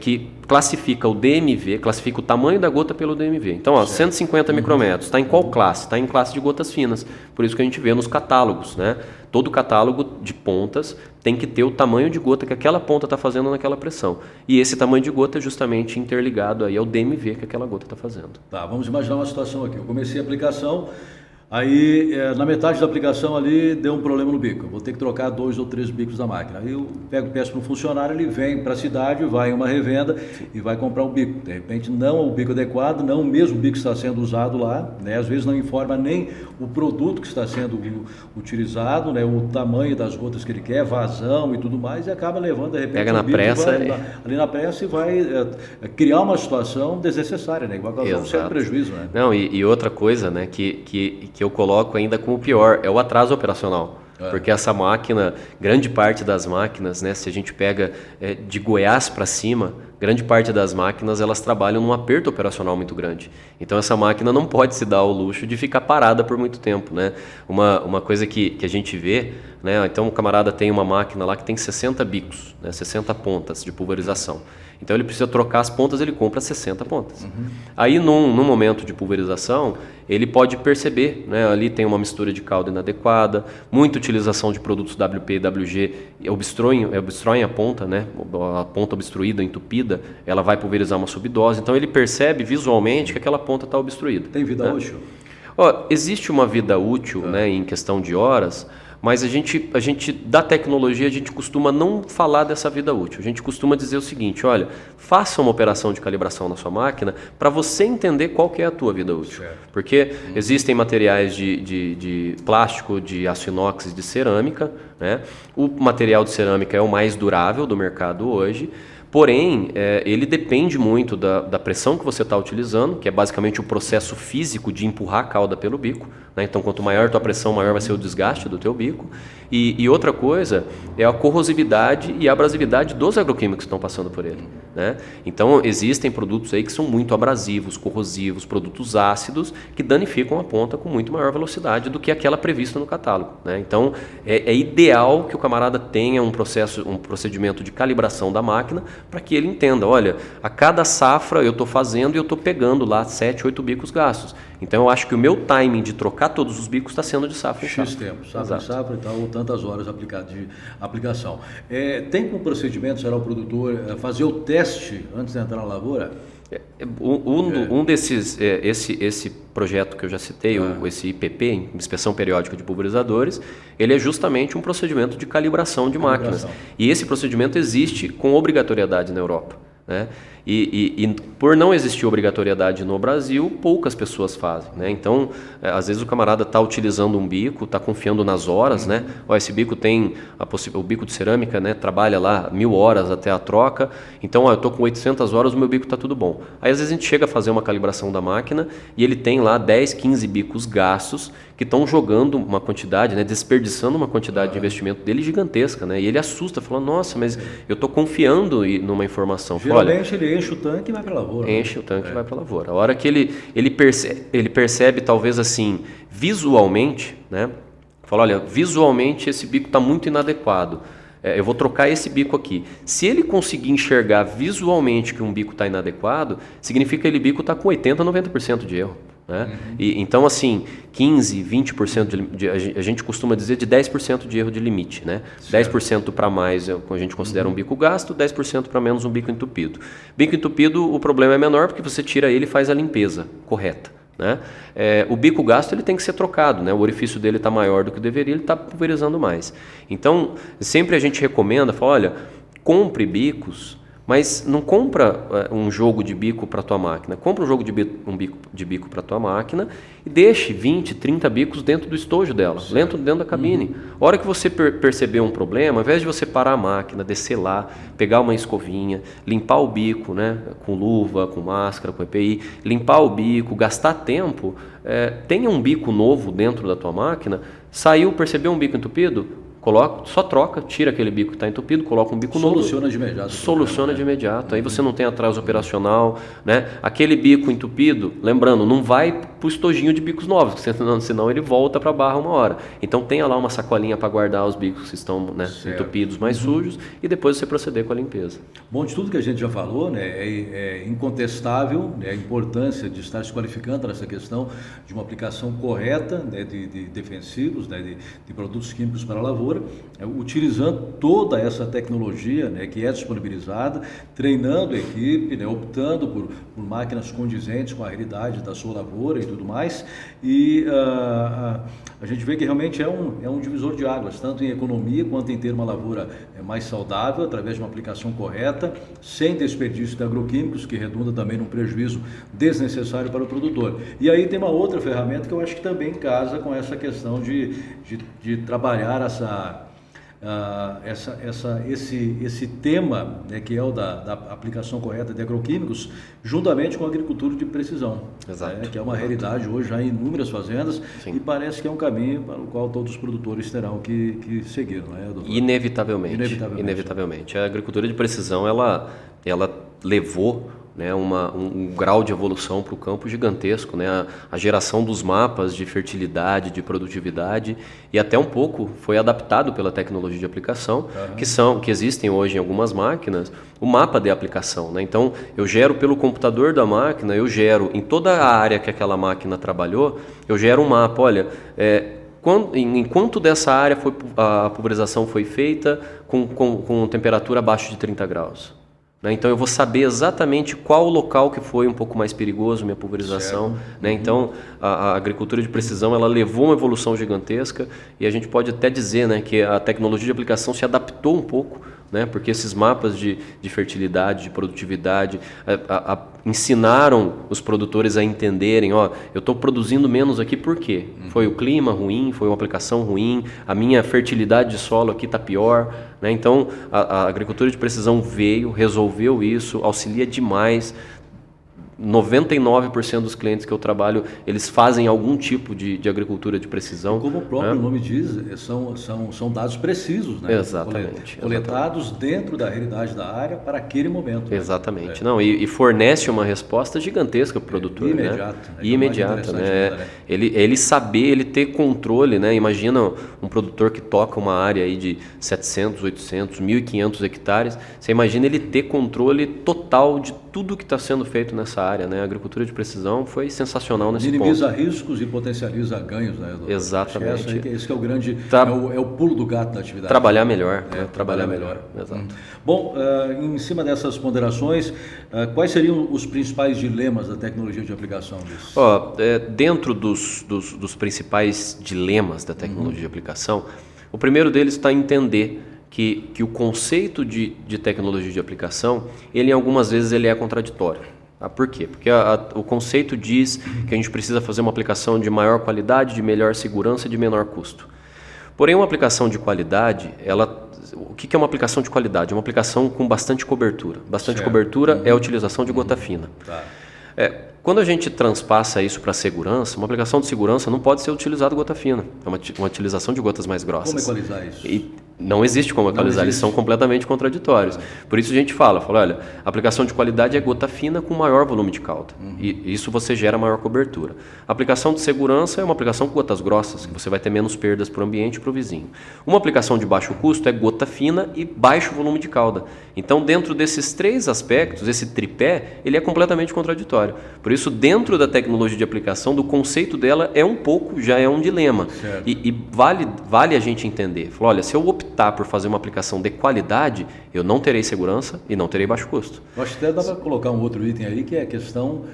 que classifica o DMV, classifica o tamanho da gota pelo DMV. Então, 150 micrometros, está em qual classe? Está em classe de gotas finas. Por isso que a gente vê nos catálogos, né? Todo catálogo de pontas tem que ter o tamanho de gota que aquela ponta está fazendo naquela pressão. E esse tamanho de gota é justamente interligado aí ao DMV que aquela gota está fazendo. Tá, vamos imaginar uma situação aqui. Eu comecei a aplicação, aí na metade da aplicação ali deu um problema no bico. Eu vou ter que trocar 2 ou 3 bicos da máquina. Aí eu peço para um funcionário, ele vem para a cidade, vai em uma revenda e vai comprar um bico. De repente não o bico adequado, não o mesmo bico que está sendo usado lá, né? Às vezes não informa nem o produto que está sendo utilizado, né? O tamanho das gotas que ele quer, vazão e tudo mais, e acaba levando de repente pega na pressa ali na pressa e vai criar uma situação desnecessária, né? Vai causar um certo prejuízo, né? Não, e outra coisa, né, que eu coloco ainda como pior, é o atraso operacional. Porque essa máquina, grande parte das máquinas, né, se a gente pega de Goiás para cima, grande parte das máquinas elas trabalham num aperto operacional muito grande. Então essa máquina não pode se dar ao luxo de ficar parada por muito tempo. Né? Uma coisa que a gente vê, né, então o camarada tem uma máquina lá que tem 60 bicos, né, 60 pontas de pulverização. Então ele precisa trocar as pontas, ele compra 60 pontas. Aí num momento de pulverização, ele pode perceber, né, ali tem uma mistura de calda inadequada, muita utilização de produtos WP e WG obstruem a ponta, né, a ponta obstruída, entupida, ela vai pulverizar uma subdose, então ele percebe visualmente que aquela ponta está obstruída. Tem vida útil? Existe uma vida útil, né, em questão de horas, mas a gente da tecnologia, a gente costuma não falar dessa vida útil. A gente costuma dizer o seguinte, olha, faça uma operação de calibração na sua máquina para você entender qual que é a tua vida útil. Certo. Porque existem materiais de plástico, de aço inox e de cerâmica, né? O material de cerâmica é o mais durável do mercado hoje. Porém, ele depende muito da pressão que você está utilizando, que é basicamente o processo físico de empurrar a cauda pelo bico. Né? Então, quanto maior a tua pressão, maior vai ser o desgaste do teu bico. E outra coisa é a corrosividade e a abrasividade dos agroquímicos que estão passando por ele. Né? Então, existem produtos aí que são muito abrasivos, corrosivos, produtos ácidos, que danificam a ponta com muito maior velocidade do que aquela prevista no catálogo. Né? Então, é ideal que o camarada tenha um procedimento de calibração da máquina, para que ele entenda, olha, a cada safra eu estou fazendo e eu estou pegando lá 7, 8 bicos gastos. Então eu acho que o meu timing de trocar todos os bicos está sendo de safra em safra. X tempo, safra em safra e tal, ou tantas horas de aplicação. Tem como procedimento, será o produtor, fazer o teste antes de entrar na lavoura? Esse projeto que eu já citei, esse IPP, Inspeção Periódica de Pulverizadores, ele é justamente um procedimento de calibração de máquinas. E esse procedimento existe com obrigatoriedade na Europa. Né? E por não existir obrigatoriedade no Brasil, poucas pessoas fazem. Né? Então, às vezes o camarada está utilizando um bico, está confiando nas horas. Né? Esse bico tem o bico de cerâmica, né? Trabalha lá 1000 horas até a troca. Então, eu estou com 800 horas, o meu bico está tudo bom. Aí, às vezes, a gente chega a fazer uma calibração da máquina e ele tem lá 10, 15 bicos gastos que estão jogando uma quantidade, né? Desperdiçando uma quantidade de investimento dele gigantesca. Né? E ele assusta, falando, nossa, mas eu estou confiando numa informação. Geralmente ele enche o tanque e vai para a lavoura. Enche o tanque e vai para a lavoura. A hora que ele percebe, talvez assim, visualmente, né? Fala, olha, visualmente esse bico está muito inadequado. Eu vou trocar esse bico aqui. Se ele conseguir enxergar visualmente que um bico está inadequado, significa que aquele bico está com 80%, 90% de erro. Né? Então, assim, 15%, 20%, a gente costuma dizer de 10% de erro de limite. Né? 10% para mais a gente considera um bico gasto, 10% para menos um bico entupido. Bico entupido, o problema é menor porque você tira ele e faz a limpeza correta. Né? O bico gasto ele tem que ser trocado, né? O orifício dele está maior do que deveria, ele está pulverizando mais. Então, sempre a gente recomenda, fala, olha, compre bicos, Mas não compra um jogo de bico para a tua máquina. Compra um jogo de bico para a tua máquina e deixe 20, 30 bicos dentro do estojo dela, dentro da cabine. A hora que você perceber um problema, ao invés de você parar a máquina, descer lá, pegar uma escovinha, limpar o bico, né, com luva, com máscara, com EPI, limpar o bico, gastar tempo, tenha um bico novo dentro da tua máquina, saiu, percebeu um bico entupido, só troca, tira aquele bico que está entupido, coloca um bico novo. Soluciona de imediato. Soluciona de imediato. Aí você não tem atraso operacional, né? Aquele bico entupido, lembrando, não vai para o estojinho de bicos novos, senão ele volta para a barra uma hora. Então tenha lá uma sacolinha para guardar os bicos que estão, né, entupidos, mais sujos, e depois você proceder com a limpeza. Bom, de tudo que a gente já falou, né, é incontestável, né, a importância de estar se qualificando nessa questão de uma aplicação correta, né, de defensivos, né, de produtos químicos para a lavoura, utilizando toda essa tecnologia, né, que é disponibilizada, treinando a equipe, né, optando por máquinas condizentes com a realidade da sua lavoura e tudo mais, e a gente vê que realmente é um divisor de águas, tanto em economia quanto em ter uma lavoura mais saudável, através de uma aplicação correta, sem desperdício de agroquímicos, que redunda também num prejuízo desnecessário para o produtor. E aí tem uma outra ferramenta que eu acho que também casa com essa questão de trabalhar esse tema, né, que é o da aplicação correta de agroquímicos, juntamente com a agricultura de precisão. Exato. Né, que é uma realidade hoje já em inúmeras fazendas. Sim. E parece que é um caminho para o qual todos os produtores terão que seguir, não é, doutor? Inevitavelmente. A agricultura de precisão, ela levou, né, um grau de evolução para o campo gigantesco, né? A geração dos mapas de fertilidade, de produtividade, e até um pouco foi adaptado pela tecnologia de aplicação, que existem hoje em algumas máquinas, o mapa de aplicação, né? Então eu gero pelo computador da máquina, eu gero em toda a área que aquela máquina trabalhou, eu gero um mapa. Olha, enquanto dessa área a pulverização foi feita com temperatura abaixo de 30 graus. Então eu vou saber exatamente qual local que foi um pouco mais perigoso minha pulverização, né? Então a agricultura de precisão, ela levou uma evolução gigantesca, e a gente pode até dizer, né, que a tecnologia de aplicação se adaptou um pouco, né? Porque esses mapas de fertilidade, de produtividade, ensinaram os produtores a entenderem, eu estou produzindo menos aqui por quê? Foi o clima ruim, foi uma aplicação ruim, a minha fertilidade de solo aqui está pior, né? Então a agricultura de precisão resolveu isso, auxilia demais. 99% dos clientes que eu trabalho, eles fazem algum tipo de agricultura de precisão. Como o próprio nome diz, são dados precisos, né? Exatamente. Coletados dentro da realidade da área para aquele momento. Exatamente. Não, e fornece uma resposta gigantesca para o produtor. Imediata. Né? Ele ter controle, né? Imagina um produtor que toca uma área aí de 700, 800, 1.500 hectares. Você imagina ele ter controle total de tudo que está sendo feito nessa área, né? A agricultura de precisão foi sensacional nesse ponto. Minimiza riscos e potencializa ganhos, né, doutor? Exatamente. Esse que é o grande, é o pulo do gato da atividade. Trabalhar melhor. Trabalhar melhor. Exato. Bom, em cima dessas ponderações, quais seriam os principais dilemas da tecnologia de aplicação disso? Dentro dos principais dilemas da tecnologia de aplicação, o primeiro deles está em entender que o conceito de tecnologia de aplicação, ele algumas vezes ele é contraditório. Por quê? Porque o conceito diz que a gente precisa fazer uma aplicação de maior qualidade, de melhor segurança e de menor custo. Porém, uma aplicação de qualidade, o que é uma aplicação de qualidade? É uma aplicação com bastante cobertura. Bastante cobertura é a utilização de gota fina. Tá. Quando a gente transpassa isso para segurança, uma aplicação de segurança não pode ser utilizada gota fina. É uma utilização de gotas mais grossas. Como equalizar isso? E não existe como equalizar, eles são completamente contraditórios. Por isso a gente fala, olha, a aplicação de qualidade é gota fina com maior volume de calda. E isso você gera maior cobertura. A aplicação de segurança é uma aplicação com gotas grossas, que você vai ter menos perdas para o ambiente e para o vizinho. Uma aplicação de baixo custo é gota fina e baixo volume de calda. Então, dentro desses três aspectos, esse tripé, ele é completamente contraditório. Por isso, dentro da tecnologia de aplicação, do conceito dela, já é um dilema. E vale a gente entender. Olha, se eu optar optar por fazer uma aplicação de qualidade, eu não terei segurança e não terei baixo custo. Eu acho que até dá para colocar um outro item aí, que é a questão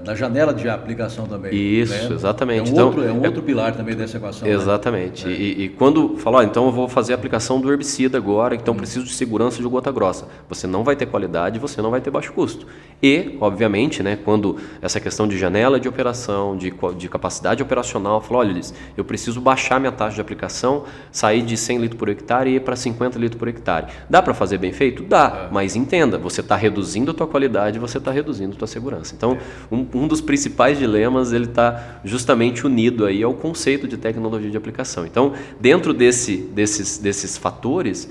da janela de aplicação também. Isso, né? Exatamente. É um outro pilar também dessa equação. Exatamente. Né? E quando falar, então eu vou fazer a aplicação do herbicida agora, então preciso de segurança de gota grossa. Você não vai ter qualidade, você não vai ter baixo custo. E, obviamente, né, quando essa questão de janela de operação, de capacidade operacional, falar, olha, Liz, eu preciso baixar minha taxa de aplicação, sair de 100 litros por hectare e ir para 50 litros por hectare. Dá para fazer bem feito? Dá, mas entenda, você está reduzindo a tua qualidade, você está reduzindo a tua segurança. Então, um dos principais dilemas, ele está justamente unido aí ao conceito de tecnologia de aplicação. Então, dentro desses fatores,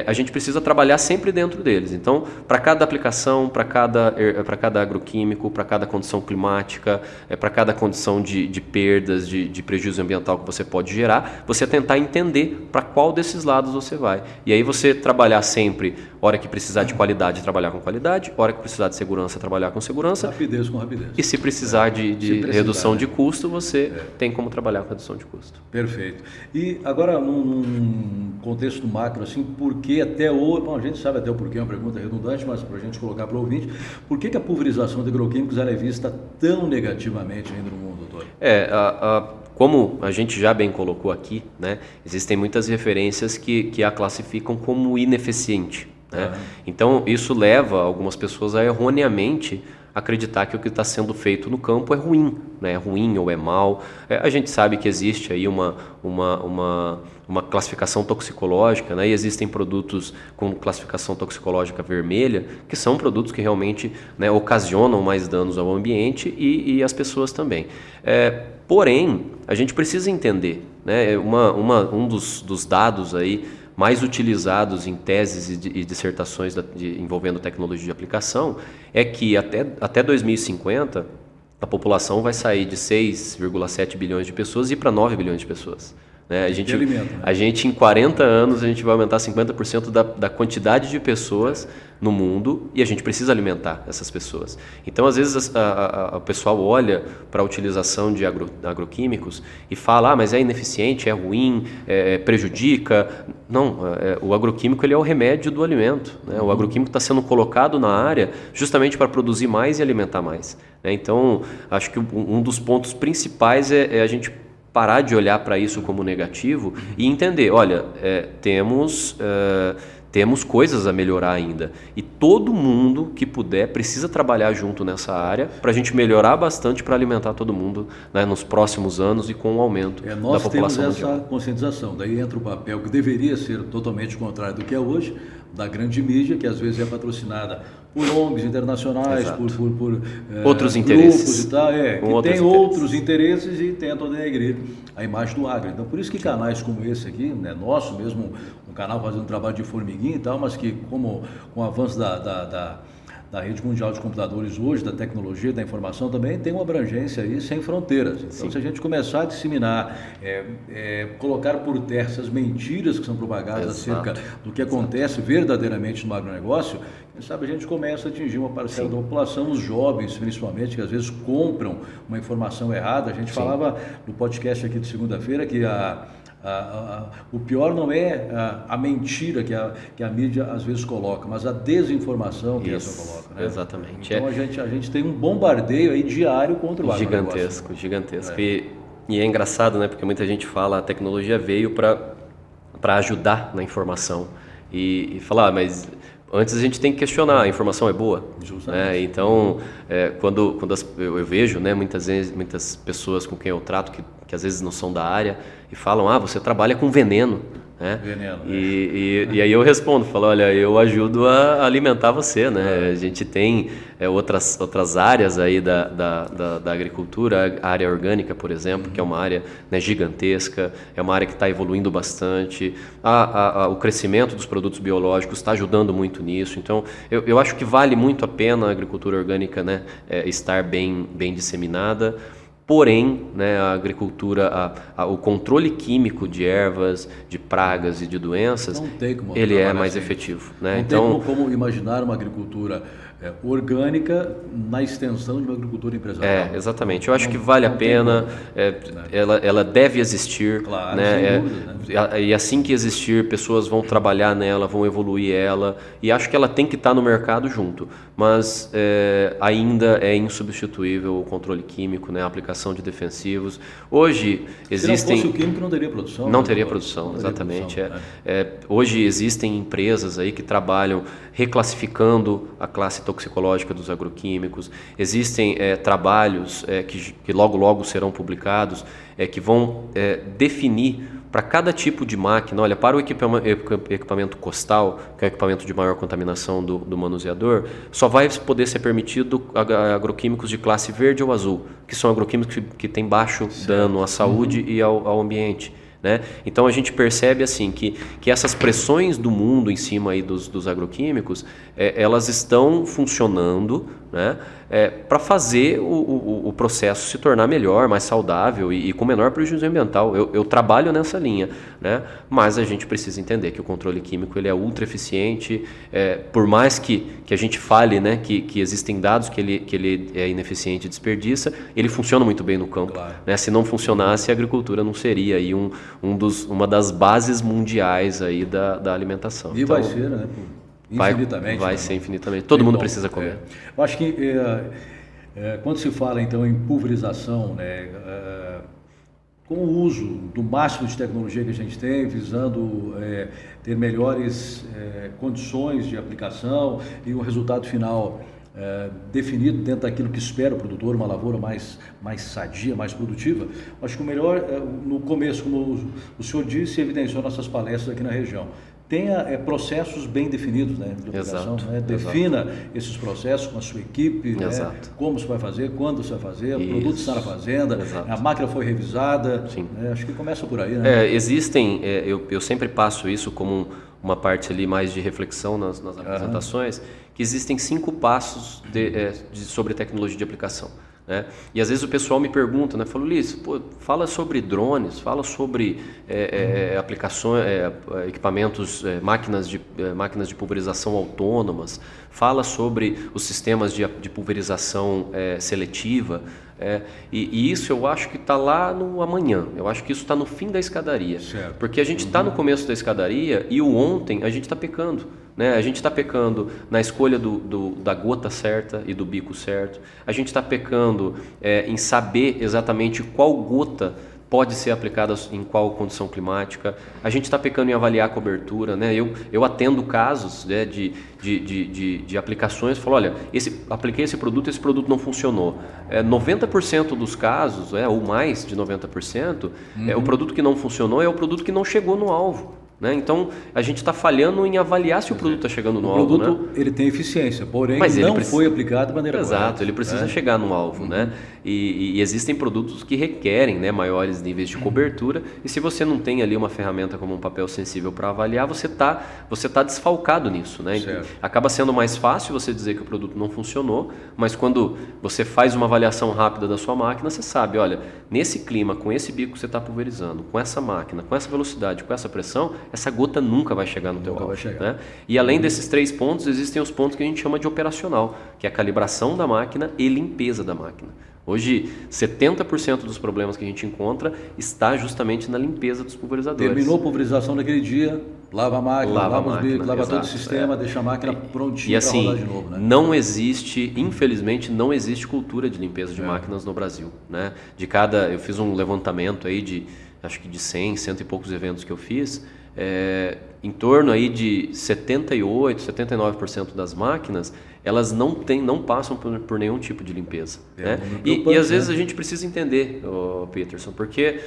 a gente precisa trabalhar sempre dentro deles. Então, para cada aplicação, para cada agroquímico, para cada condição climática, para cada condição de perdas, de prejuízo ambiental que você pode gerar, você tentar entender para qual desses lados você vai. E aí você trabalhar sempre, hora que precisar de qualidade, trabalhar com qualidade, hora que precisar de segurança, trabalhar com segurança. Rapidez com rapidez. E se precisar de redução de custo, você tem como trabalhar com redução de custo. Perfeito. E agora, num contexto macro, assim, por que até hoje, bom, a gente sabe até o porquê, é uma pergunta redundante, mas para a gente colocar para o ouvinte, por que a pulverização de agroquímicos ela é vista tão negativamente ainda no mundo, doutor? Como a gente já bem colocou aqui, né, existem muitas referências que a classificam como ineficiente. Né? Então, isso leva algumas pessoas a erroneamente acreditar que o que está sendo feito no campo é ruim, né? É ruim ou é mal. A gente sabe que existe aí uma classificação toxicológica, né? E existem produtos com classificação toxicológica vermelha, que são produtos que realmente, né, ocasionam mais danos ao ambiente e às pessoas também. Porém, a gente precisa entender, né? Um dos dados aí mais utilizados em teses e dissertações envolvendo tecnologia de aplicação é que até 2050 a população vai sair de 6,7 bilhões de pessoas e ir para 9 bilhões de pessoas. Né? A gente em 40 anos a gente vai aumentar 50% da quantidade de pessoas no mundo e a gente precisa alimentar essas pessoas. Então, às vezes, o pessoal olha para a utilização de agroquímicos e fala, mas é ineficiente, é ruim, prejudica. Não, o agroquímico ele é o remédio do alimento. Né? O agroquímico está sendo colocado na área justamente para produzir mais e alimentar mais. Né? Então, acho que um dos pontos principais é a gente parar de olhar para isso como negativo e entender, olha, temos coisas a melhorar ainda. E todo mundo que puder precisa trabalhar junto nessa área para a gente melhorar bastante para alimentar todo mundo, né, nos próximos anos e com o aumento da população mundial. Nós temos essa conscientização. Daí entra o papel que deveria ser totalmente contrário do que é hoje, da grande mídia, que às vezes é patrocinada por ONGs internacionais, por outros interesses. Grupos e tal, que tem outros interesses e tentam denegrir a imagem do agro. Então, por isso que canais como esse aqui, né, nosso mesmo, um canal fazendo um trabalho de formiguinha e tal, mas que com o avanço da rede mundial de computadores hoje, da tecnologia, da informação também, tem uma abrangência aí sem fronteiras. Então, se a gente começar a disseminar, colocar por terra essas mentiras que são propagadas acerca do que acontece verdadeiramente no agronegócio, quem sabe a gente começa a atingir uma parcela da população, os jovens principalmente, que às vezes compram uma informação errada. A gente falava no podcast aqui de segunda-feira que o pior não é a mentira que a mídia às vezes coloca, mas a desinformação que essa coloca. Né? Exatamente. Então a gente tem um bombardeio aí diário contra o agronegócio. Gigantesco. E é engraçado, né? Porque muita gente fala a tecnologia veio para ajudar na informação e falar, mas antes a gente tem que questionar, a informação é boa? Justamente. Então, quando eu vejo, né, muitas pessoas com quem eu trato que às vezes não são da área e falam, você trabalha com veneno. Né? Veneno. E aí eu respondo, falo, olha, eu ajudo a alimentar você, né? A gente tem outras áreas aí da agricultura, a área orgânica, por exemplo, que é uma área, né, gigantesca, é uma área que está evoluindo bastante, o crescimento dos produtos biológicos está ajudando muito nisso, então eu acho que vale muito a pena a agricultura orgânica, né, estar bem disseminada, porém, né, a agricultura, o controle químico de ervas, de pragas e de doenças, ele é mais efetivo. Né? Não então, tem como imaginar uma agricultura orgânica na extensão de uma agricultura empresarial. Exatamente. Eu acho que vale a pena, ela deve existir. Claro, né? sem dúvida, né? E assim que existir, pessoas vão trabalhar nela, vão evoluir ela, e acho que ela tem que estar no mercado junto, mas ainda é insubstituível o controle químico, né? A aplicação de defensivos. Hoje existem... Se não fosse o químico, não teria produção. Não teria produção, exatamente. Hoje existem empresas aí que trabalham reclassificando a classe toxicológica dos agroquímicos. Existem trabalhos que logo serão publicados, que vão definir para cada tipo de máquina, olha, para o equipamento costal, que é o equipamento de maior contaminação do manuseador, só vai poder ser permitido agroquímicos de classe verde ou azul, que são agroquímicos que têm baixo dano à saúde e ao ambiente. Né? Então a gente percebe assim que essas pressões do mundo em cima aí dos agroquímicos, elas estão funcionando, né? Para fazer o processo se tornar melhor, mais saudável e com menor prejuízo ambiental. Eu trabalho nessa linha, né? Mas a gente precisa entender que o controle químico ele é ultra eficiente, por mais que a gente fale, né, que existem dados que ele é ineficiente e desperdiça, ele funciona muito bem no campo. Claro. Né? Se não funcionasse, a agricultura não seria aí uma das bases mundiais aí da alimentação. E vai ser, né? Infinitamente. Vai ser infinitamente. Todo mundo precisa comer. Eu acho que quando se fala então em pulverização, né, com o uso do máximo de tecnologia que a gente tem, visando ter melhores condições de aplicação e um resultado final definido dentro daquilo que espera o produtor, uma lavoura mais sadia, mais produtiva. Acho que o melhor, no começo, como o senhor disse, evidenciou nossas palestras aqui na região. Tenha processos bem definidos, né, de aplicação, né? Defina esses processos com a sua equipe, né? Como você vai fazer, quando você vai fazer, o produto está na fazenda, a máquina foi revisada. Né? Acho que começa por aí. Né? Existem, eu sempre passo isso como uma parte ali mais de reflexão nas apresentações, que existem 5 passos sobre tecnologia de aplicação. Né? E às vezes o pessoal me pergunta, né? Fala, Ulisses, fala sobre drones, fala sobre aplicações, equipamentos, máquinas de pulverização autônomas, fala sobre os sistemas de pulverização seletiva. E isso eu acho que está lá no amanhã, eu acho que isso está no fim da escadaria, porque a gente está no começo da escadaria e o ontem a gente está pecando. Né? A gente está pecando na escolha da gota certa e do bico certo, a gente está pecando em saber exatamente qual gota pode ser aplicada em qual condição climática, a gente está pecando em avaliar a cobertura. Né? Eu atendo casos, né, de aplicações, falo, olha, apliquei esse produto não funcionou. 90% dos casos, ou mais de 90%, o produto que não funcionou é o produto que não chegou no alvo. Né? Então, a gente está falhando em avaliar se o produto está chegando no alvo. O produto ele tem eficiência, porém não foi aplicado de maneira correta. Exato, ele precisa chegar no alvo. Né? E existem produtos que requerem, né, maiores níveis de cobertura, e se você não tem ali uma ferramenta como um papel sensível para avaliar, você tá desfalcado nisso. Né? Acaba sendo mais fácil você dizer que o produto não funcionou, mas quando você faz uma avaliação rápida da sua máquina, você sabe, olha, nesse clima, com esse bico que você está pulverizando, com essa máquina, com essa velocidade, com essa pressão, essa gota nunca vai chegar no teu alvo. Né? E além desses 3 pontos, existem os pontos que a gente chama de operacional, que é a calibração da máquina e limpeza da máquina. Hoje, 70% dos problemas que a gente encontra está justamente na limpeza dos pulverizadores. Terminou a pulverização naquele dia, lava a máquina, lava os bicos, lava todo o sistema, deixa a máquina prontinha para rodar de novo. Né? Não existe, infelizmente, não existe cultura de limpeza de máquinas no Brasil. Né? Eu fiz um levantamento aí acho que de 100 e poucos eventos que eu fiz, em torno aí de 78%, 79% das máquinas, elas não passam por nenhum tipo de limpeza. Né? E às vezes a gente precisa entender, Peterson, porque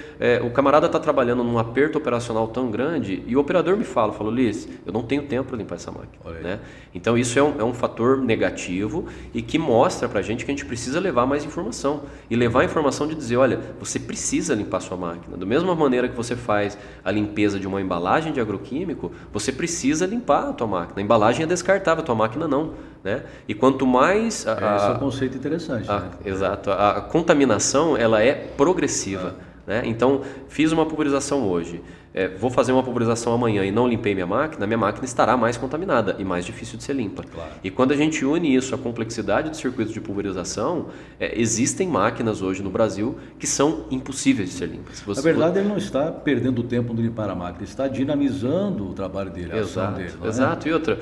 o camarada está trabalhando num aperto operacional tão grande e o operador me fala, Ulisses, eu não tenho tempo para limpar essa máquina. Né? Então isso é um fator negativo e que mostra para a gente que a gente precisa levar mais informação. E levar a informação de dizer, olha, você precisa limpar sua máquina. Da mesma maneira que você faz a limpeza de uma embalagem de agroquímico, você precisa limpar a tua máquina. A embalagem é descartável, a tua máquina não. né? E quanto mais... Esse é um conceito interessante. Né? Exato. A contaminação, ela é progressiva. Né? Então, fiz uma pulverização hoje, vou fazer uma pulverização amanhã e não limpei minha máquina estará mais contaminada e mais difícil de ser limpa. Claro. E quando a gente une isso à complexidade de circuitos de pulverização, existem máquinas hoje no Brasil que são impossíveis de ser limpas. Na verdade, ele não está perdendo tempo de limpar a máquina, ele está dinamizando o trabalho dele, a ação dele. Exato. E outra,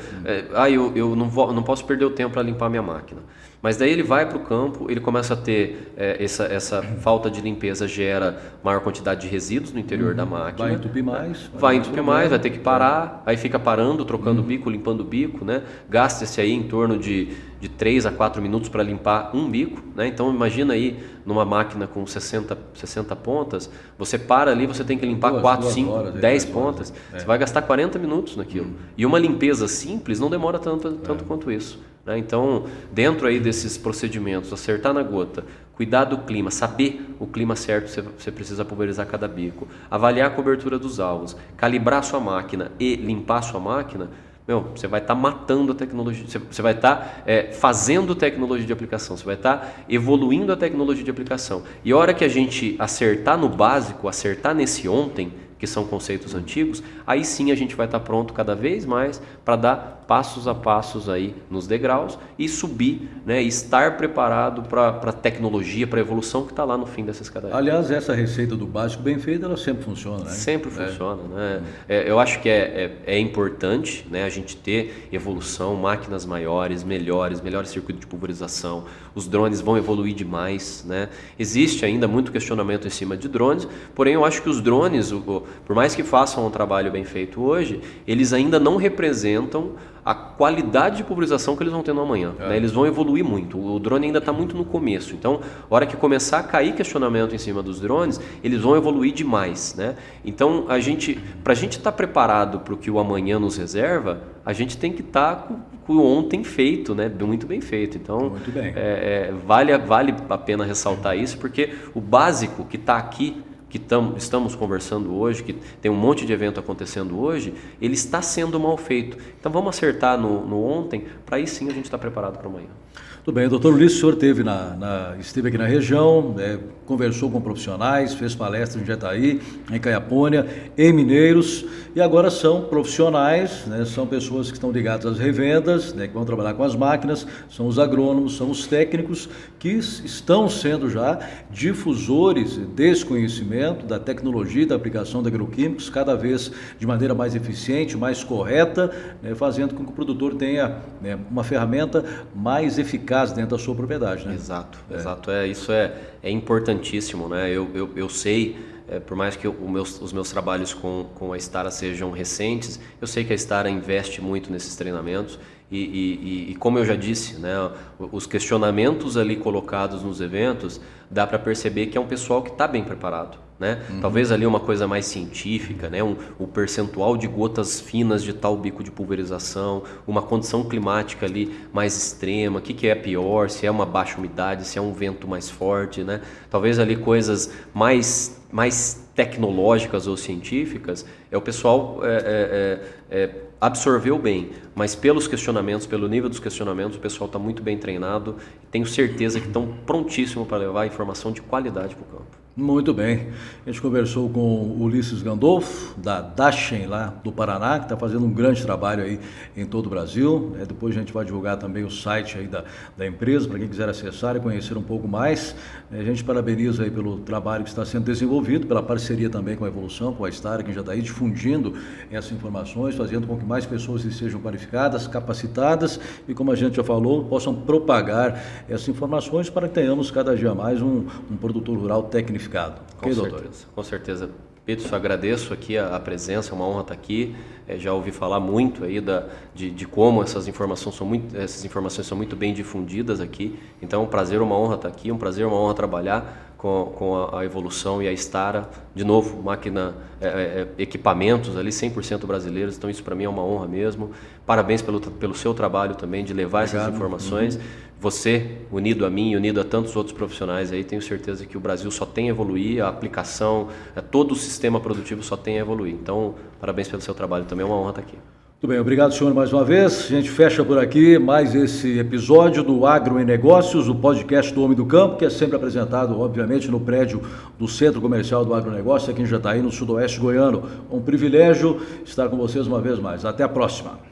eu não posso perder o tempo para limpar minha máquina. Mas daí ele vai para o campo, ele começa a ter essa falta de limpeza, gera maior quantidade de resíduos no interior da máquina. Vai entupir mais. Vai ter que parar, aí fica parando, trocando o bico, limpando o bico, né? Gasta-se aí em torno de 3 a 4 minutos para limpar um bico, né? Então imagina aí numa máquina com 60 pontas, você para ali, você tem que limpar 4, 5, 10 pontas, você vai gastar 40 minutos naquilo. E uma limpeza simples não demora tanto quanto isso. Né? Então, dentro aí desses procedimentos, acertar na gota, cuidar do clima, saber o clima certo que você precisa pulverizar cada bico, avaliar a cobertura dos alvos, calibrar a sua máquina e limpar a sua máquina, você vai estar matando a tecnologia, você vai estar fazendo tecnologia de aplicação, você vai estar evoluindo a tecnologia de aplicação. E a hora que a gente acertar no básico, acertar nesse ontem, que são conceitos antigos, aí sim a gente vai estar pronto cada vez mais para dar passos a passos aí nos degraus e subir, né, e estar preparado para a tecnologia, para a evolução que está lá no fim dessa escadaria. Aliás, essa receita do básico bem feita, ela sempre funciona, né? Sempre funciona, né? Eu acho que é importante, né, a gente ter evolução, máquinas maiores, melhores circuito de pulverização, os drones vão evoluir demais, né? Existe ainda muito questionamento em cima de drones, porém eu acho que os drones, por mais que façam um trabalho bem feito hoje, eles ainda não representam a qualidade de pulverização que eles vão ter no amanhã. Né? Eles vão evoluir muito. O drone ainda está muito no começo. Então, a hora que começar a cair questionamento em cima dos drones, eles vão evoluir demais. Né? Então, para a gente estar preparado para o que o amanhã nos reserva, a gente tem que estar com o ontem feito, né? Muito bem feito. Então, muito bem. Vale a pena ressaltar isso, porque o básico que está aqui, que estamos conversando hoje, que tem um monte de evento acontecendo hoje, ele está sendo mal feito. Então vamos acertar no ontem, para aí sim a gente estar preparado para amanhã. Tudo bem, doutor Ulisses, o senhor esteve aqui na região, conversou com profissionais, fez palestras em Jataí, em Caiapônia, em Mineiros, e agora são profissionais, né, são pessoas que estão ligadas às revendas, né, que vão trabalhar com as máquinas, são os agrônomos, são os técnicos que estão sendo já difusores desse conhecimento, da tecnologia, da aplicação de agroquímicos, cada vez de maneira mais eficiente, mais correta, né, fazendo com que o produtor tenha, né, uma ferramenta mais eficaz dentro da sua propriedade, né? Exato. Isso é importantíssimo, né? Eu sei, por mais que os meus trabalhos com a Stara sejam recentes, eu sei que a Stara investe muito nesses treinamentos e como eu já disse, né, os questionamentos ali colocados nos eventos, dá para perceber que é um pessoal que está bem preparado. Né? Talvez ali uma coisa mais científica, né? O percentual de gotas finas de tal bico de pulverização, uma condição climática ali mais extrema, o que é pior, se é uma baixa umidade, se é um vento mais forte, né? Talvez ali coisas mais tecnológicas ou científicas, o pessoal absorveu bem, mas pelos questionamentos, pelo nível dos questionamentos, o pessoal está muito bem treinado, tenho certeza que estão prontíssimos para levar informação de qualidade para o campo. Muito bem, a gente conversou com o Ulisses Gandolfo, da Dacheng, lá do Paraná, que está fazendo um grande trabalho aí em todo o Brasil. Depois a gente vai divulgar também o site aí da empresa, para quem quiser acessar e conhecer um pouco mais. A gente parabeniza aí pelo trabalho que está sendo desenvolvido, pela parceria também com a Evolução, com a Stara, que já está aí difundindo essas informações, fazendo com que mais pessoas sejam qualificadas, capacitadas e, como a gente já falou, possam propagar essas informações para que tenhamos cada dia mais um produtor rural tecnificado. Com certeza. Pedro, eu agradeço aqui a presença, é uma honra estar aqui. Já ouvi falar muito aí de como essas informações são muito bem difundidas aqui. Então, é um prazer, uma honra estar aqui, um prazer, uma honra trabalhar com a Evolução e a Stara. De novo, máquina, equipamentos ali 100% brasileiros, então isso para mim é uma honra mesmo. Parabéns pelo seu trabalho também de levar essas informações. Você, unido a mim, unido a tantos outros profissionais aí, tenho certeza que o Brasil só tem a evoluir, a aplicação, todo o sistema produtivo só tem a evoluir. Então, parabéns pelo seu trabalho também, é uma honra estar aqui. Muito bem, obrigado, senhor, mais uma vez. A gente fecha por aqui mais esse episódio do Agro em Negócios, o podcast do Homem do Campo, que é sempre apresentado, obviamente, no prédio do Centro Comercial do Agronegócio, aqui em Jataí, no sudoeste goiano. Um privilégio estar com vocês uma vez mais. Até a próxima.